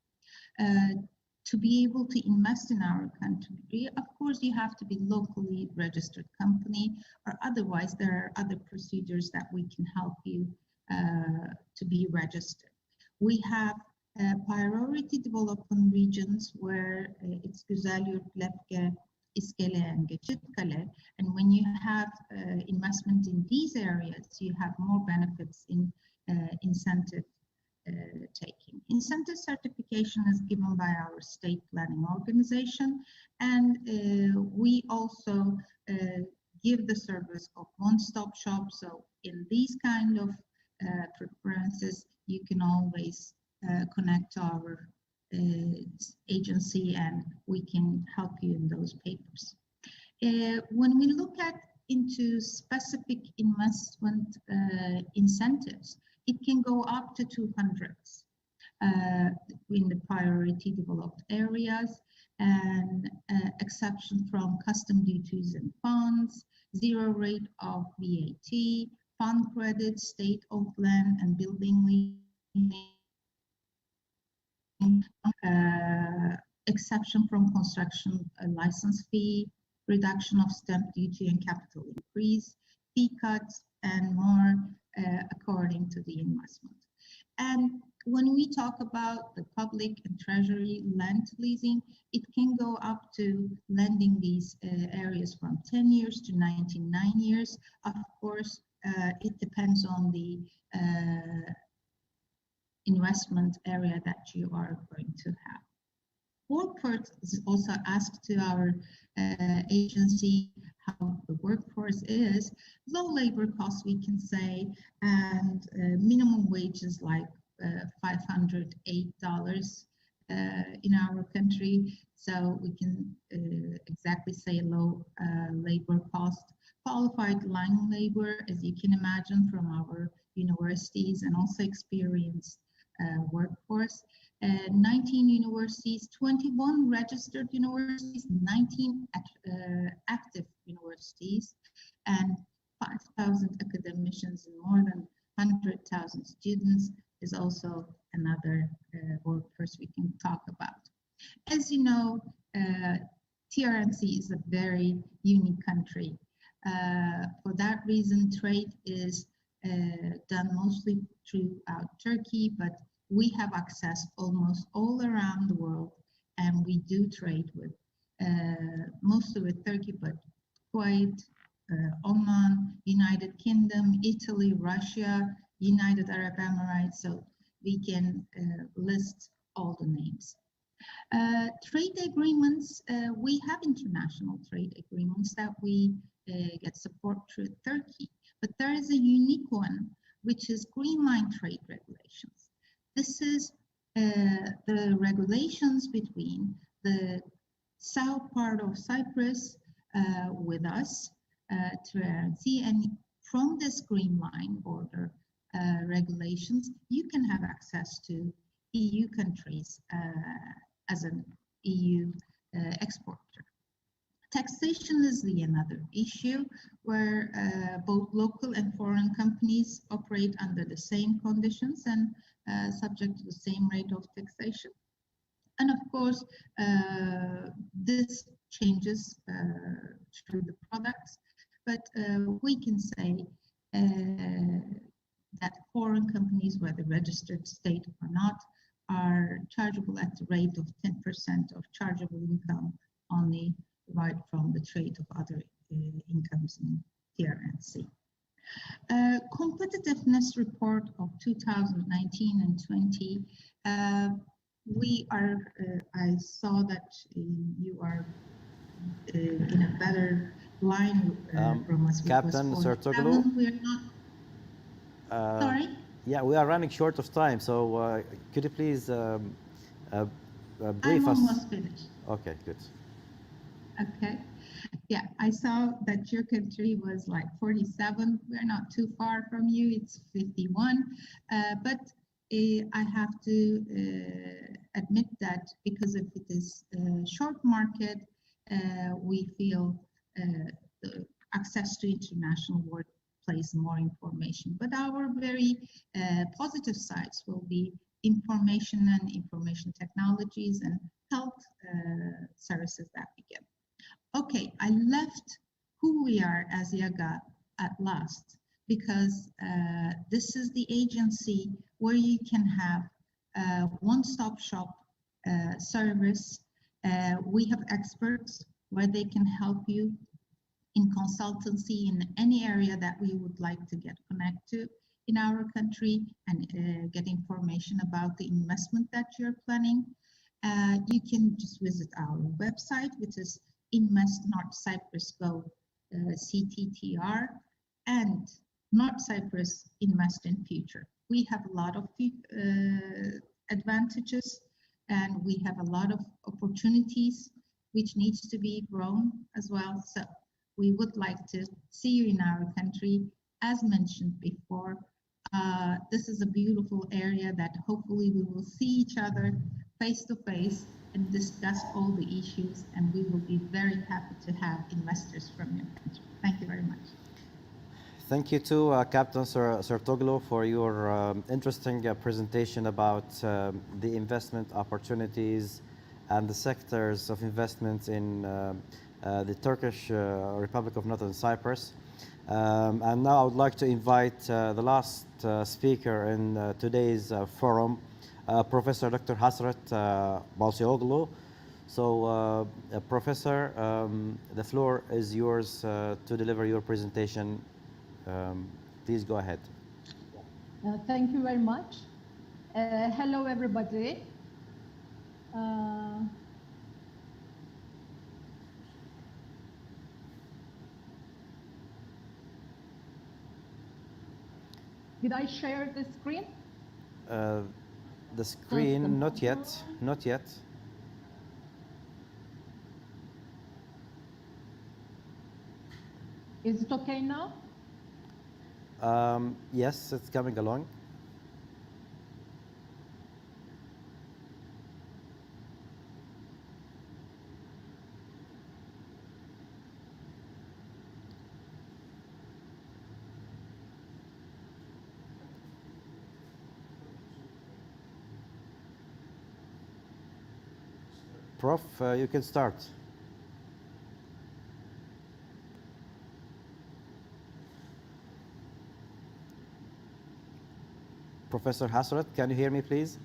To be able to invest in our country, of course, you have to be locally registered company, or otherwise there are other procedures that we can help you to be registered. We have priority development regions where it's Güzelyurt, Lefke, İskele, and Geçitkale, and when you have investment in these areas, you have more benefits in incentive taking. Incentive certification is given by our state planning organization, and we also give the service of one-stop shop. So in these kind of preferences, you can always connect to our agency, and we can help you in those papers. When we look into specific investment incentives, it can go up to 200s in the priority developed areas, and exception from custom duties and funds, 0 rate of VAT, fund credits, state-owned land and building exception from construction license fee, reduction of stamp duty and capital increase, fee cuts, and more according to the investment. And when we talk about the public and treasury land leasing, it can go up to lending these areas from 10 years to 99 years. Of course, it depends on the investment area that you are going to have. Workforce is also asked to our agency how the workforce is. Low labor costs, we can say, and minimum wages like $508 in our country. So we can exactly say low labor cost. Qualified line labor, as you can imagine, from our universities, and also experienced workforce. 19 universities, 21 registered universities, 19 active universities, and 5,000 academicians and more than 100,000 students is also another workforce we can talk about. As you know, TRNC is a very unique country. For that reason, trade is done mostly throughout Turkey, but we have access almost all around the world, and we do trade with mostly with Turkey, but Kuwait, Oman, United Kingdom, Italy, Russia, United Arab Emirates, so we can list all the names. Trade agreements, we have international trade agreements that we get support through Turkey, but there is a unique one, which is Green Line trade regulations. This is the regulations between the south part of Cyprus with us, TRNC, and from this Green Line border regulations, you can have access to EU countries as an EU exporter. Taxation is another issue where both local and foreign companies operate under the same conditions and subject to the same rate of taxation. And of course, this changes through the products, but we can say that foreign companies, whether registered state or not, are chargeable at the rate of 10% of chargeable income only right from the trade of other incomes in TRNC. Competitiveness report of 2019 and 20. We are, I saw that you are in a better line from us. Captain Sertoglu? We're not. Sorry? Yeah, we are running short of time, so could you please brief us? I'm almost finished. Okay, good. Okay. Yeah, I saw that your country was like 47. We're not too far from you. It's 51. But I have to admit that because if it is a short market, we feel the access to international workplace more information. But our very positive sides will be information and information technologies and health services that we get. Okay, I left who we are as YAGA at last because this is the agency where you can have a one-stop shop service. We have experts where they can help you in consultancy in any area that we would like to get connected to in our country and get information about the investment that you're planning. You can just visit our website, which is Invest North Cyprus Go CTTR, and North Cyprus Invest in Future. We have a lot of advantages and we have a lot of opportunities which needs to be grown as well. So we would like to see you in our country. As mentioned before, this is a beautiful area that hopefully we will see each other face to face and discuss all the issues, and we will be very happy to have investors from your country. Thank you very much. Thank you to Captain Sertoglu for your interesting presentation about the investment opportunities and the sectors of investment in the Turkish Republic of Northern Cyprus. And now I would like to invite the last speaker in today's forum, Professor Dr. Hasret Balcioglu. So, Professor, the floor is yours to deliver your presentation. Please go ahead. Thank you very much. Hello, everybody. Did I share the screen? The screen, not yet, not yet. Is it okay now? Yes, it's coming along. Prof, you can start. Professor Hasret, can you hear me, please?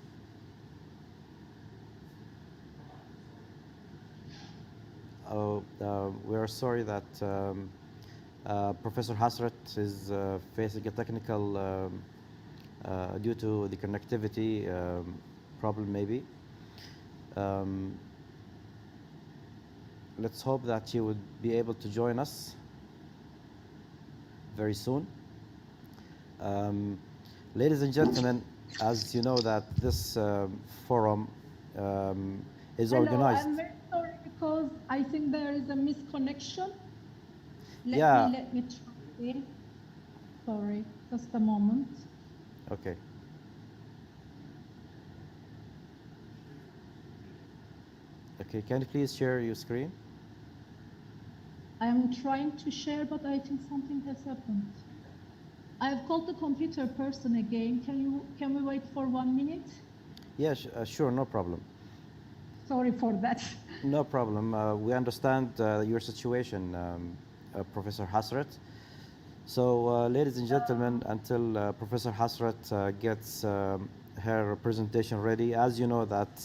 Oh, we are sorry that Professor Hasret is facing a technical due to the connectivity problem, maybe. Let's hope that she would be able to join us very soon. Ladies and gentlemen, as you know that this forum is organized. I'm very sorry because I think there is a misconnection. Let me try. Sorry, just a moment. Okay. Okay, can you please share your screen? I am trying to share, but I think something has happened. I have called the computer person again. Can we wait for 1 minute? Yes, sure, no problem. Sorry for that. No problem. We understand your situation, Professor Hasret. So, ladies and gentlemen, until Professor Hasret gets her presentation ready, as you know that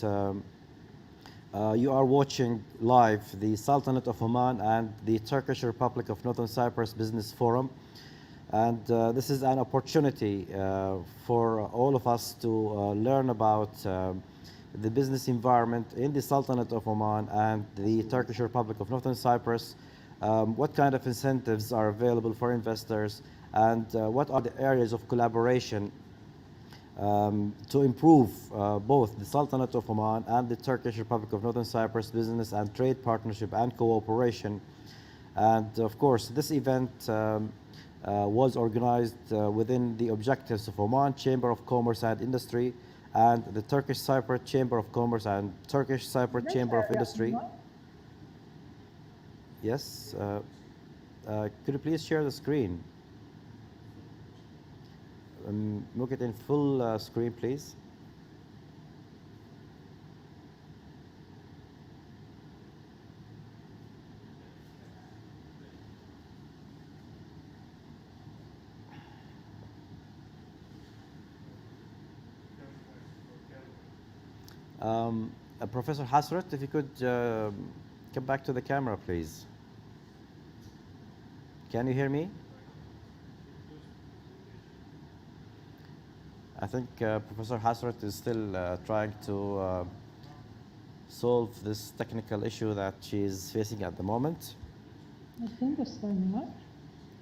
you are watching live the Sultanate of Oman and the Turkish Republic of Northern Cyprus Business Forum. And this is an opportunity for all of us to learn about the business environment in the Sultanate of Oman and the Turkish Republic of Northern Cyprus, what kind of incentives are available for investors, and what are the areas of collaboration to improve both the Sultanate of Oman and the Turkish Republic of Northern Cyprus business and trade partnership and cooperation. And of course, this event was organized within the objectives of Oman Chamber of Commerce and Industry and the Turkish Cyprus Chamber of Commerce and Turkish Cyprus Chamber of Industry. Yes. Could you please share the screen? Look it in full screen, please. Professor Hasret, if you could come back to the camera, please. Can you hear me? I think Professor Hasret is still trying to solve this technical issue that she is facing at the moment. I think it's very much.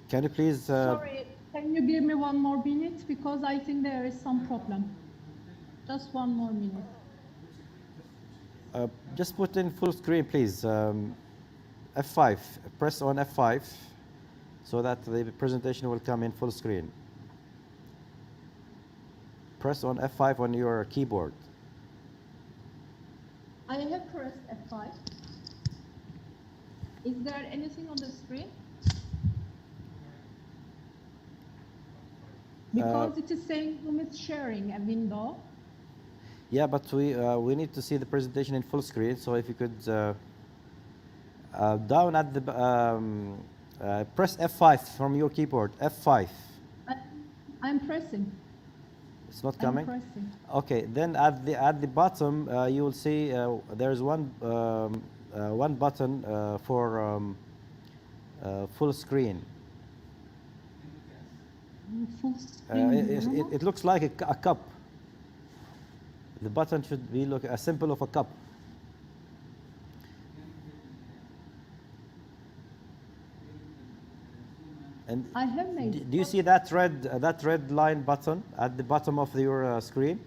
Can you please... Sorry, can you give me 1 more minute? Because I think there is some problem. Just 1 more minute. Just put in full screen, please. F5. Press on F5 so that the presentation will come in full screen. Press on F5 on your keyboard. I have pressed F5. Is there anything on the screen? Because it is saying room is sharing a window. Yeah, but we need to see the presentation in full screen. So if you could down at the press F5 from your keyboard. F5. I'm pressing. It's not coming. I'm pressing. Okay, then at the bottom you will see there's one button for full screen. Full screen. It looks like a cup. The button should be a symbol of a cup. And I have made. Do you see that red line button at the bottom of your screen?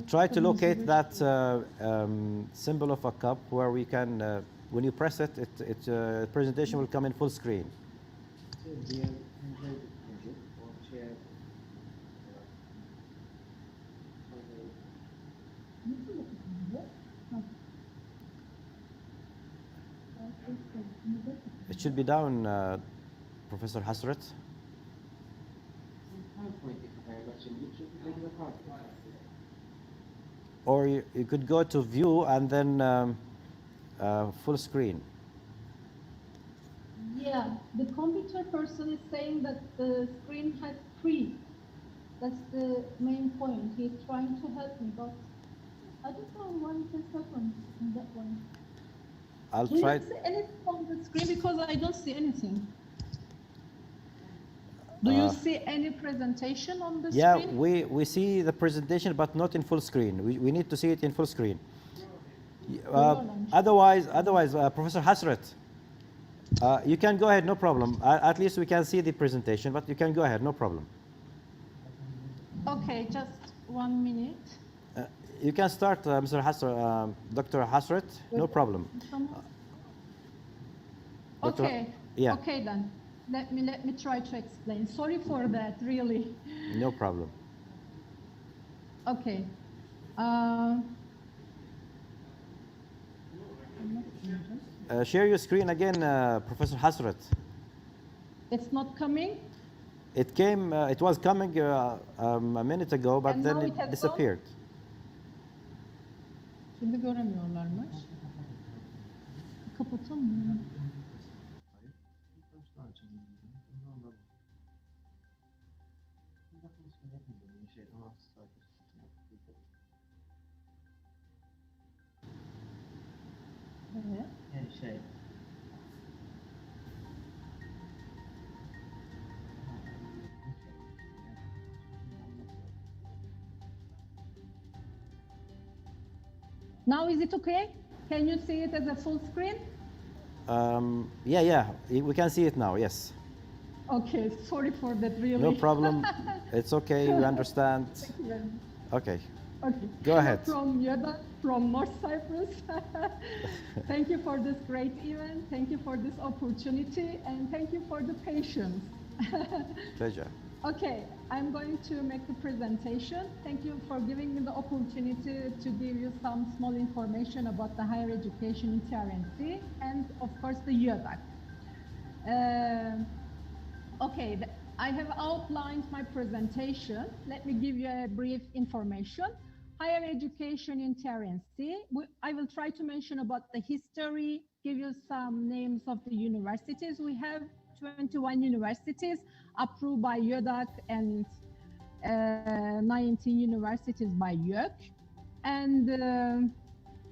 Try to locate that symbol of a cup where we can, when you press it, presentation will come in full screen. It should be down, Professor Hasrat. Or you could go to view and then full screen. Yeah, the computer person is saying that the screen has freeze. That's the main point. He's trying to help me, but I don't know why this happens in that one. I'll try. Do you see anything on the screen? Because I don't see anything. Do you see any presentation on the screen? Yeah, we see the presentation, but not in full screen. We need to see it in full screen. Otherwise, Professor Hasrat, you can go ahead, no problem. At least we can see the presentation, but you can go ahead, no problem. Okay, just 1 minute. You can start, Mr. Hasrat, Dr. Hasrat, no problem. Okay. Yeah. Okay then. Let me try to explain. Sorry for that, really. No problem. Okay. Share your screen again, Professor Hasrat. It's not coming. It came. It was coming a minute ago, but And then now it it has disappeared. Şimdi göremiyorlarmış. Kapatamıyorum. Evet. Now is it okay? Can you see it as a full screen? Yeah, we can see it now. Yes. Okay, sorry for that, really. No problem. It's okay. We understand. Thank you very much. Okay. Okay. Go ahead. From Yoda, from North Cyprus. Thank you for this great event. Thank you for this opportunity, and thank you for the patience. Pleasure. Okay, I'm going to make the presentation. Thank you for giving me the opportunity to give you some small information about the higher education in TRNC and, of course, the UADAC. Okay, I have outlined my presentation. Let me give you a brief information. Higher education in TRNC. I will try to mention about the history, give you some names of the universities. We have 21 universities approved by UADAC and 19 universities by UAC. And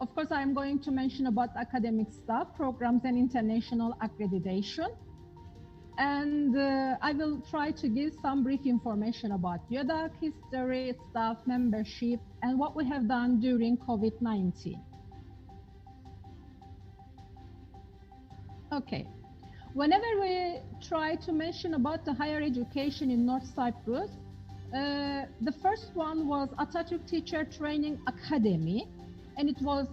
of course, I'm going to mention about academic staff, programs and international accreditation. And I will try to give some brief information about UADAC, history, staff, membership, and what we have done during COVID-19. Okay. Whenever we try to mention about the higher education in North Cyprus, the first one was Atatürk Teacher Training Academy, and it was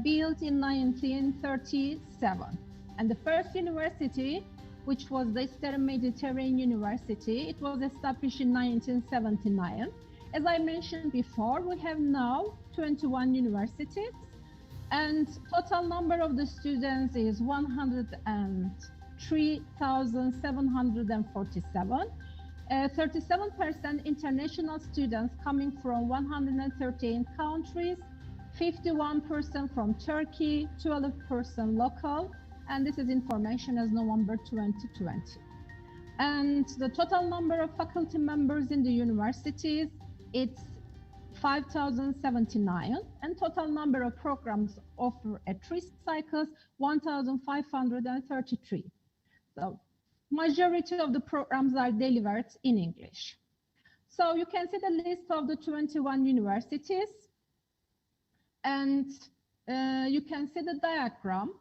built in 1937. And the first university, which was the Eastern Mediterranean University, it was established in 1979. As I mentioned before, we have now 21 universities, and total number of the students is 120 3,747. 37% international students coming from 113 countries, 51% from Turkey, 12% local, and this is information as November 2020. And the total number of faculty members in the universities, it's 5,079, and total number of programs offered at 3 cycles, 1,533. So majority of the programs are delivered in English. So you can see the list of the 21 universities, and you can see the diagram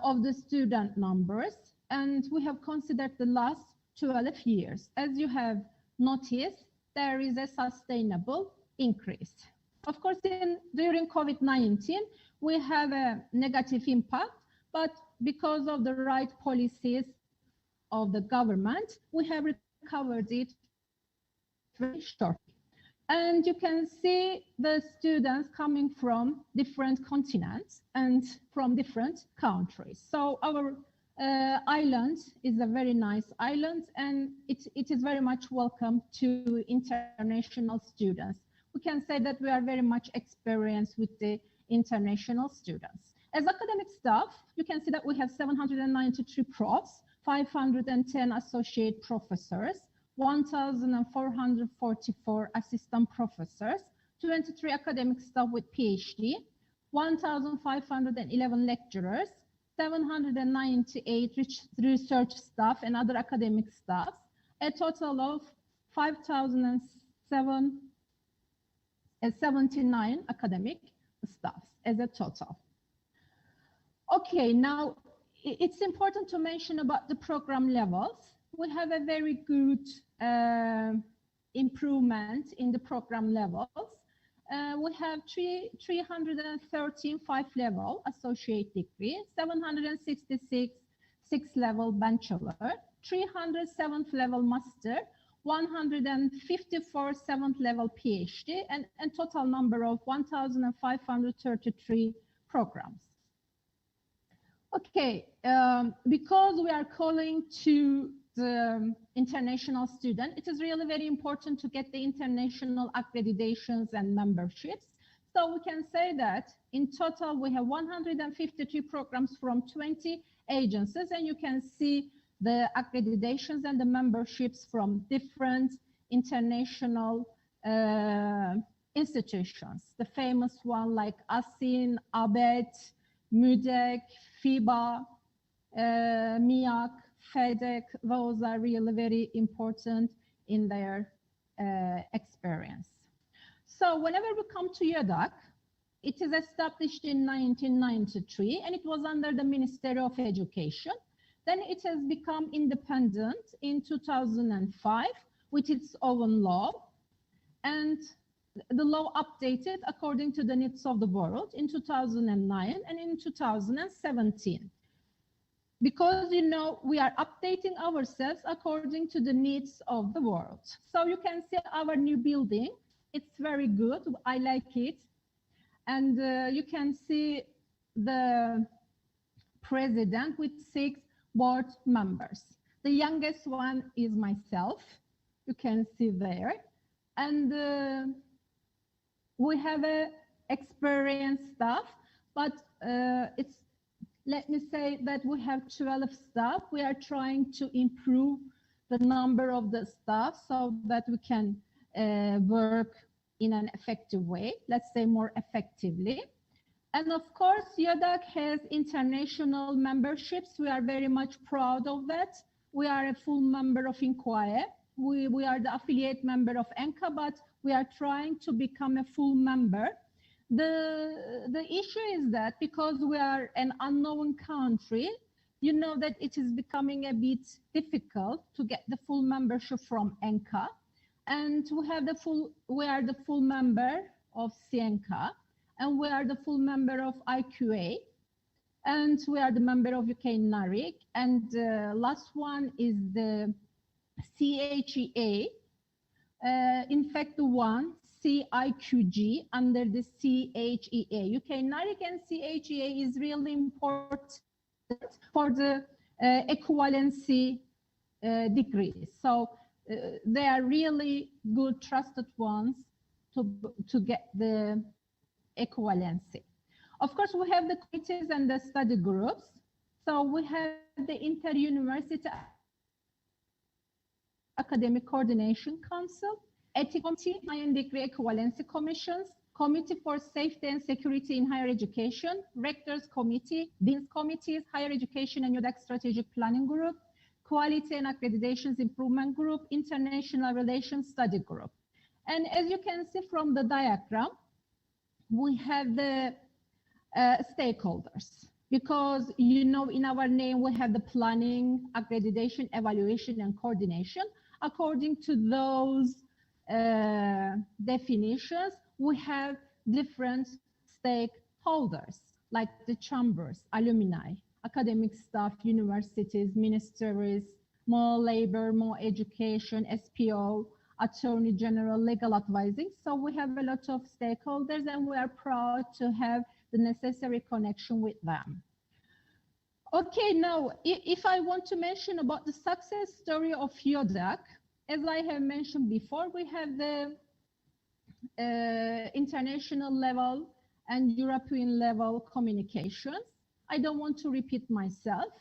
of the student numbers, and we have considered the last 12 years. As you have noticed, there is a sustainable increase. Of course, during COVID-19, we have a negative impact, but because of the right policies of the government, we have recovered it very shortly. And you can see the students coming from different continents and from different countries. So our island is a very nice island, and it is very much welcome to international students. We can say that we are very much experienced with the international students. As academic staff, you can see that we have 793 profs, 510 associate professors, 1,444 assistant professors, 23 academic staff with PhD, 1,511 lecturers, 798 research staff and other academic staff, a total of 5,079 academic staffs as a total. Okay, now it's important to mention about the program levels. We have a very good improvement in the program levels. We have 313 5-level associate degree, 766 6-level bachelor, 300 7th-level master, 154 7th-level PhD, and total number of 1,533 programs. Okay, because we are calling to the international student, it is really very important to get the international accreditations and memberships. So we can say that in total we have 153 programs from 20 agencies, and you can see the accreditations and the memberships from different international institutions. The famous one like ASIN, ABET, MÜDEK, FIBA, MIAC, FEDEC, those are really very important in their experience. So whenever we come to UDAC, it is established in 1993 and it was under the Ministry of Education. Then it has become independent in 2005 with its own law, and the law updated according to the needs of the world in 2009 and in 2017. Because, you know, we are updating ourselves according to the needs of the world. So you can see our new building. It's very good. I like it. And you can see the president with 6 board members. The youngest one is myself. You can see there. And we have a experienced staff, but let me say that we have 12 staff. We are trying to improve the number of the staff so that we can work in an effective way, let's say more effectively. And of course, UDAC has international memberships. We are very much proud of that. We are a full member of Inquire. We are the affiliate member of ENCA, but we are trying to become a full member. The issue is that because we are an unknown country, you know that it is becoming a bit difficult to get the full membership from ENCA. And we are the full member of CENCA, and we are the full member of IQA, and we are the member of UK NARIC, and the last one is the CHEA. In fact, the one CIQG under the CHEA. UK NARIC and CHEA is really important for the equivalency degrees. So they are really good, trusted ones to get the equivalency. Of course, we have the committees and the study groups. So we have the Inter-University Academic Coordination Council, Ethics Committee, Higher Degree Equivalency Commissions, Committee for Safety and Security in Higher Education, Rectors Committee, Dean's Committees, Higher Education and UDAC Strategic Planning Group, Quality and Accreditations Improvement Group, International Relations Study Group. And as you can see from the diagram, we have the stakeholders, because you know in our name we have the planning, accreditation, evaluation, and coordination. According to those definitions, we have different stakeholders like the chambers, alumni, academic staff, universities, ministries, more labor, more education, SPO, attorney general, legal advising. So we have a lot of stakeholders and we are proud to have the necessary connection with them. Okay, now, if I want to mention about the success story of UDAC, as I have mentioned before, we have the international level and European level communications. I don't want to repeat myself.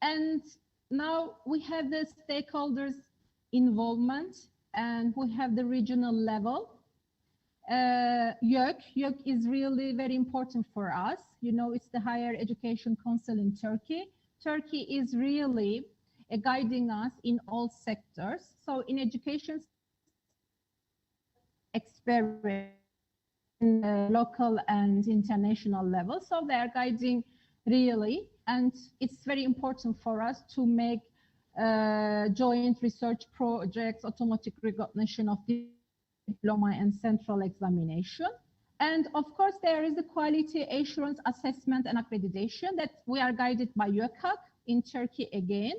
And now we have the stakeholders involvement and we have the regional level. YÖK is really very important for us. You know, it's the Higher Education Council in Turkey. Turkey is really guiding us in all sectors. So in education, experience local and international level. So they are guiding really, and it's very important for us to make joint research projects, automatic recognition of diploma and central examination. And of course, there is a quality assurance assessment and accreditation that we are guided by YÖK in Turkey again.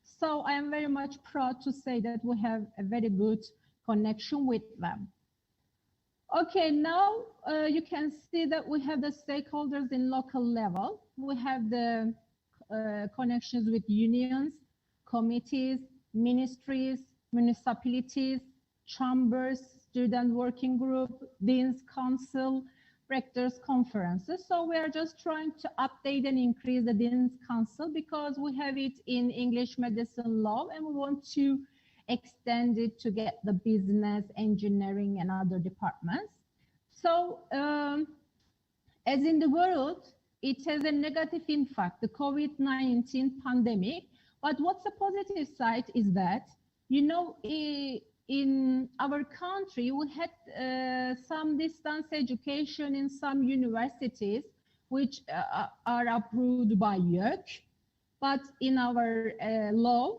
So I am very much proud to say that we have a very good connection with them. Okay, now you can see that we have the stakeholders in local level. We have the connections with unions, committees, ministries, municipalities, chambers, student working group, dean's council, rectors conferences. So we are just trying to update and increase the dean's council because we have it in English medicine law and we want to extend it to get the business, engineering, and other departments. So as in the world, it has a negative impact, the COVID-19 pandemic. But what's the positive side is that, you know, in our country, we had some distance education in some universities, which are approved by YÖK. But in our law,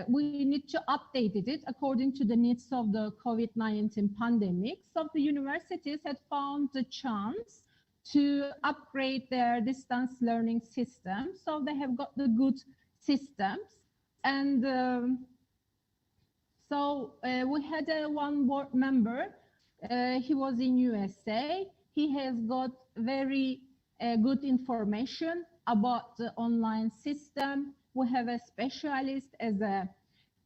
we need to update it according to the needs of the COVID-19 pandemic. So the universities had found the chance to upgrade their distance learning system. So they have got the good systems. And so we had one board member, he was in USA. He has got very good information about the online system. We have a specialist as a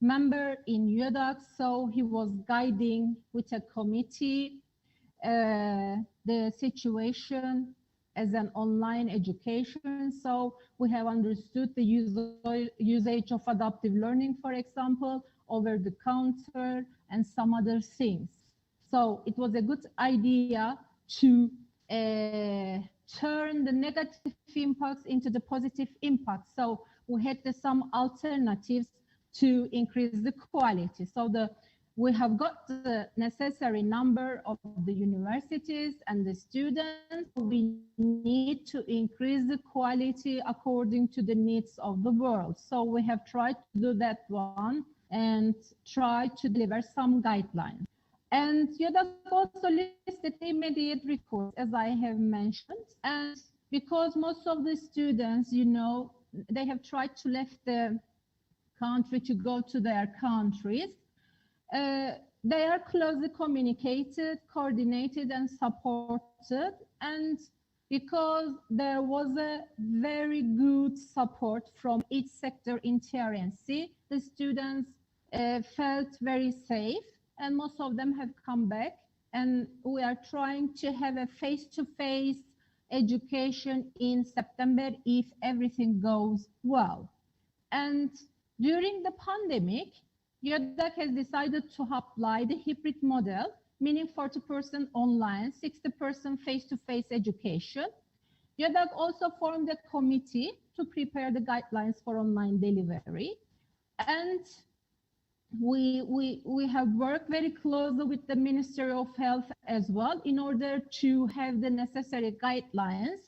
member in UDAC, so he was guiding with a committee the situation as an online education. So we have understood the usage of adaptive learning, for example, over the counter and some other things. So it was a good idea to turn the negative impacts into the positive impacts. So we had some alternatives to increase the quality. So we have got the necessary number of the universities and the students. We need to increase the quality according to the needs of the world. So we have tried to do that one and try to deliver some guidelines. And UDAC also listed immediate recourse, as I have mentioned. And because most of the students, you know, they have tried to leave the country to go to their countries, they are closely communicated, coordinated, and supported. And because there was a very good support from each sector in TRNC. The students felt very safe, and most of them have come back, and we are trying to have a face-to-face education in September if everything goes well. And during the pandemic, YÖDAK has decided to apply the hybrid model, meaning 40% online, 60% face-to-face education. YÖDAK also formed a committee to prepare the guidelines for online delivery. And we have worked very closely with the Ministry of Health as well in order to have the necessary guidelines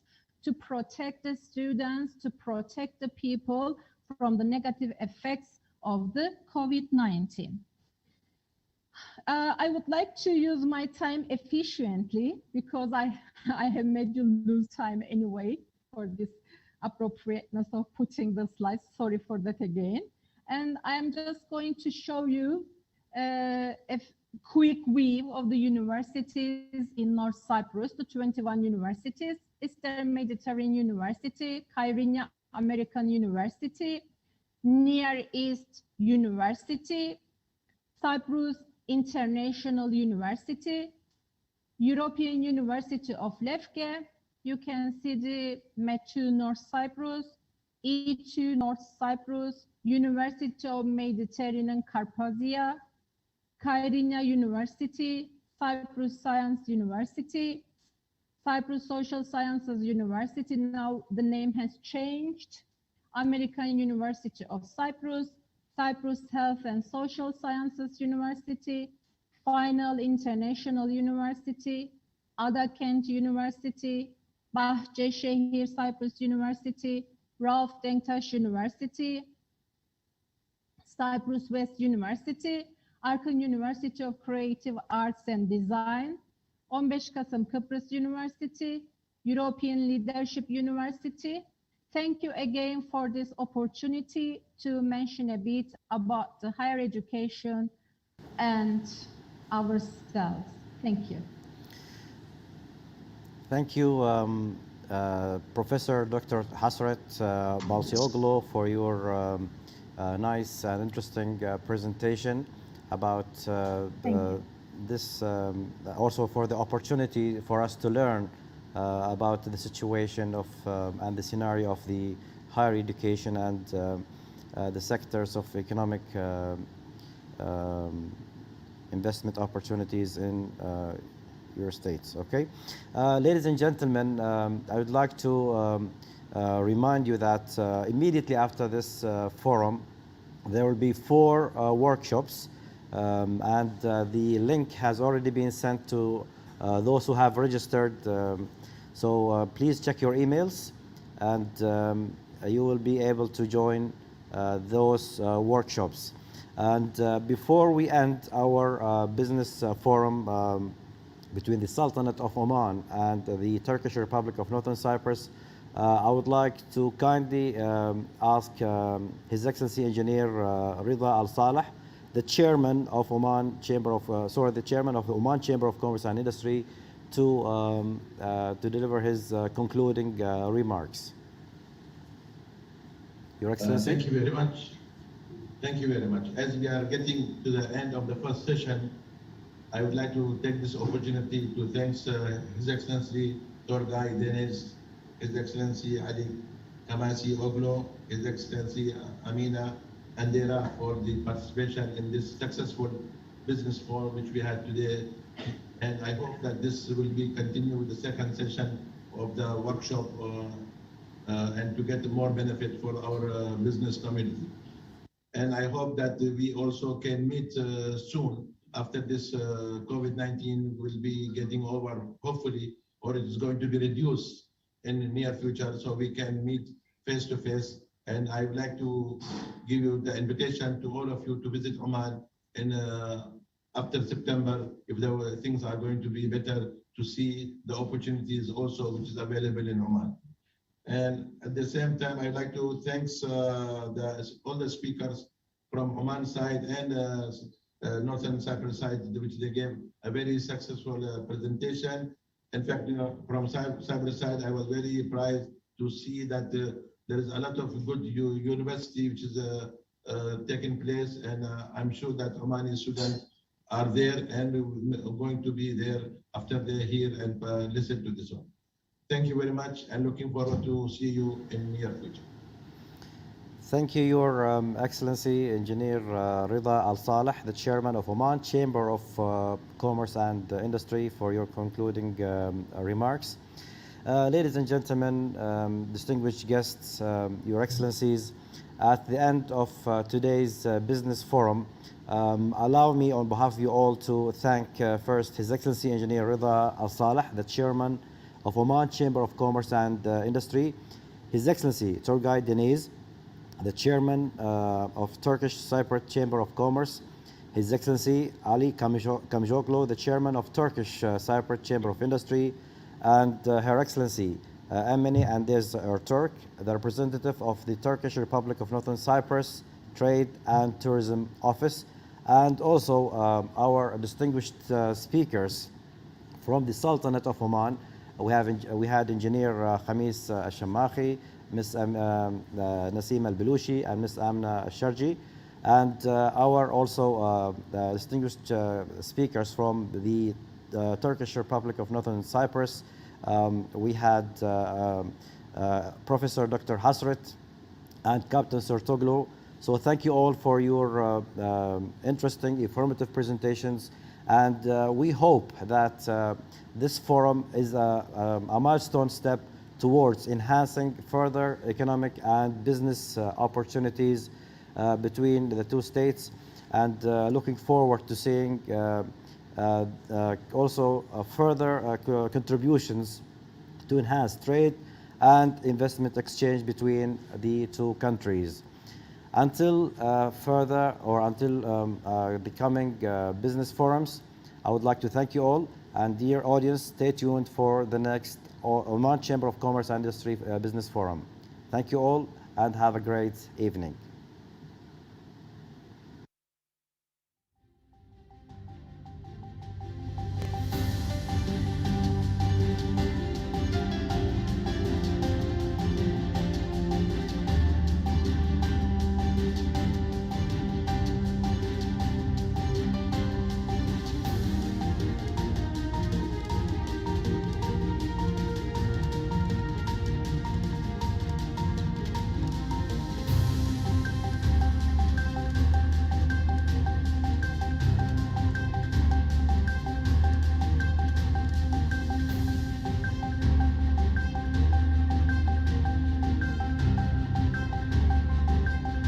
to protect the students, to protect the people from the negative effects of the COVID-19. I would like to use my time efficiently because I have made you lose time anyway for this appropriateness of putting the slides. Sorry for that again. And I'm just going to show you a quick view of the universities in North Cyprus, the 21 universities: Eastern Mediterranean University, Kyrenia American University, Near East University, Cyprus International University, European University of Lefke. You can see the METU North Cyprus, E2 North Cyprus, University of Mediterranean Carpathia, Kyrenia University, Cyprus Science University, Cyprus Social Sciences University, now the name has changed, American University of Cyprus, Cyprus Health and Social Sciences University, Final International University, Ada Kent University, Bahçeşehir Cyprus University, Rauf Denktaş University, Cyprus West University, Arkan University of Creative Arts and Design, 15 Kasım Kıbrıs University, European Leadership University. Thank you again for this opportunity to mention a bit about the higher education and ourselves. Thank you. Thank you, Professor Dr. Hasret Balcioglu, for your nice and interesting presentation about this, also for the opportunity for us to learn about the situation of and the scenario of the higher education and the sectors of economic investment opportunities in your states. Okay, ladies and gentlemen, I would like to remind you that immediately after this forum, there will be 4 workshops, and the link has already been sent to those who have registered. So please check your emails, and you will be able to join those workshops. And before we end our business forum between the Sultanate of Oman and the Turkish Republic of Northern Cyprus, I would like to kindly ask His Excellency Engineer Rida Al Saleh, the chairman of Oman Chamber of the chairman of the Oman Chamber of Commerce and Industry, to deliver his concluding remarks. Your Excellency. Thank you very much. Thank you very much. As we are getting to the end of the first session, I would like to take this opportunity to thank His Excellency Torgay Deniz, His Excellency Ali Kamasi Oglo, His Excellency Amina Andera for the participation in this successful business forum which we had today. And I hope that this will be continued with the second session of the workshop and to get more benefit for our business community. And I hope that we also can meet soon after this COVID-19 will be getting over, hopefully, or it is going to be reduced in the near future, so we can meet face to face. And I would like to give you the invitation to all of you to visit Oman in after September, if the things are going to be better, to see the opportunities also which is available in Oman. And at the same time, I'd like to thank all the speakers from Oman side and Northern Cyprus side, which they gave a very successful presentation. In fact, from Cyprus side, I was very surprised to see that there is a lot of good university which is taking place, and I'm sure that Omani students are there and going to be there after they hear and listen to this one. Thank you very much, and looking forward to see you in near future. Thank you, Your Excellency, Engineer Rida Al Saleh, the Chairman of Oman Chamber of Commerce and Industry, for your concluding remarks. Ladies and gentlemen, distinguished guests, Your Excellencies, at the end of today's business forum, allow me on behalf of you all to thank first His Excellency Engineer Rida Al Saleh, the Chairman of Oman Chamber of Commerce and Industry, His Excellency Turgay Deniz, the Chairman of Turkish Cyprus Chamber of Commerce, His Excellency Ali Kamjoglu, the Chairman of Turkish Cyprus Chamber of Industry, and Her Excellency Emine Andes Erturk, the representative of the Turkish Republic of Northern Cyprus Trade and Tourism Office, and also our distinguished speakers from the Sultanate of Oman. We had Engineer Khamis Al-Shamakhi, Ms. Nasim Al-Belushi, and Ms. Amna Al-Sharji, and our also distinguished speakers from the Turkish Republic of Northern Cyprus. We had Professor Dr. Hasret and Captain Sertoglu. So thank you all for your interesting, informative presentations, and we hope that this forum is a milestone step towards enhancing further economic and business opportunities between the two states, and looking forward to seeing also further contributions to enhance trade and investment exchange between the two countries. Until the coming business forums, I would like to thank you all, and dear audience, stay tuned for the next Oman Chamber of Commerce and Industry Business Forum. Thank you all, and have a great evening.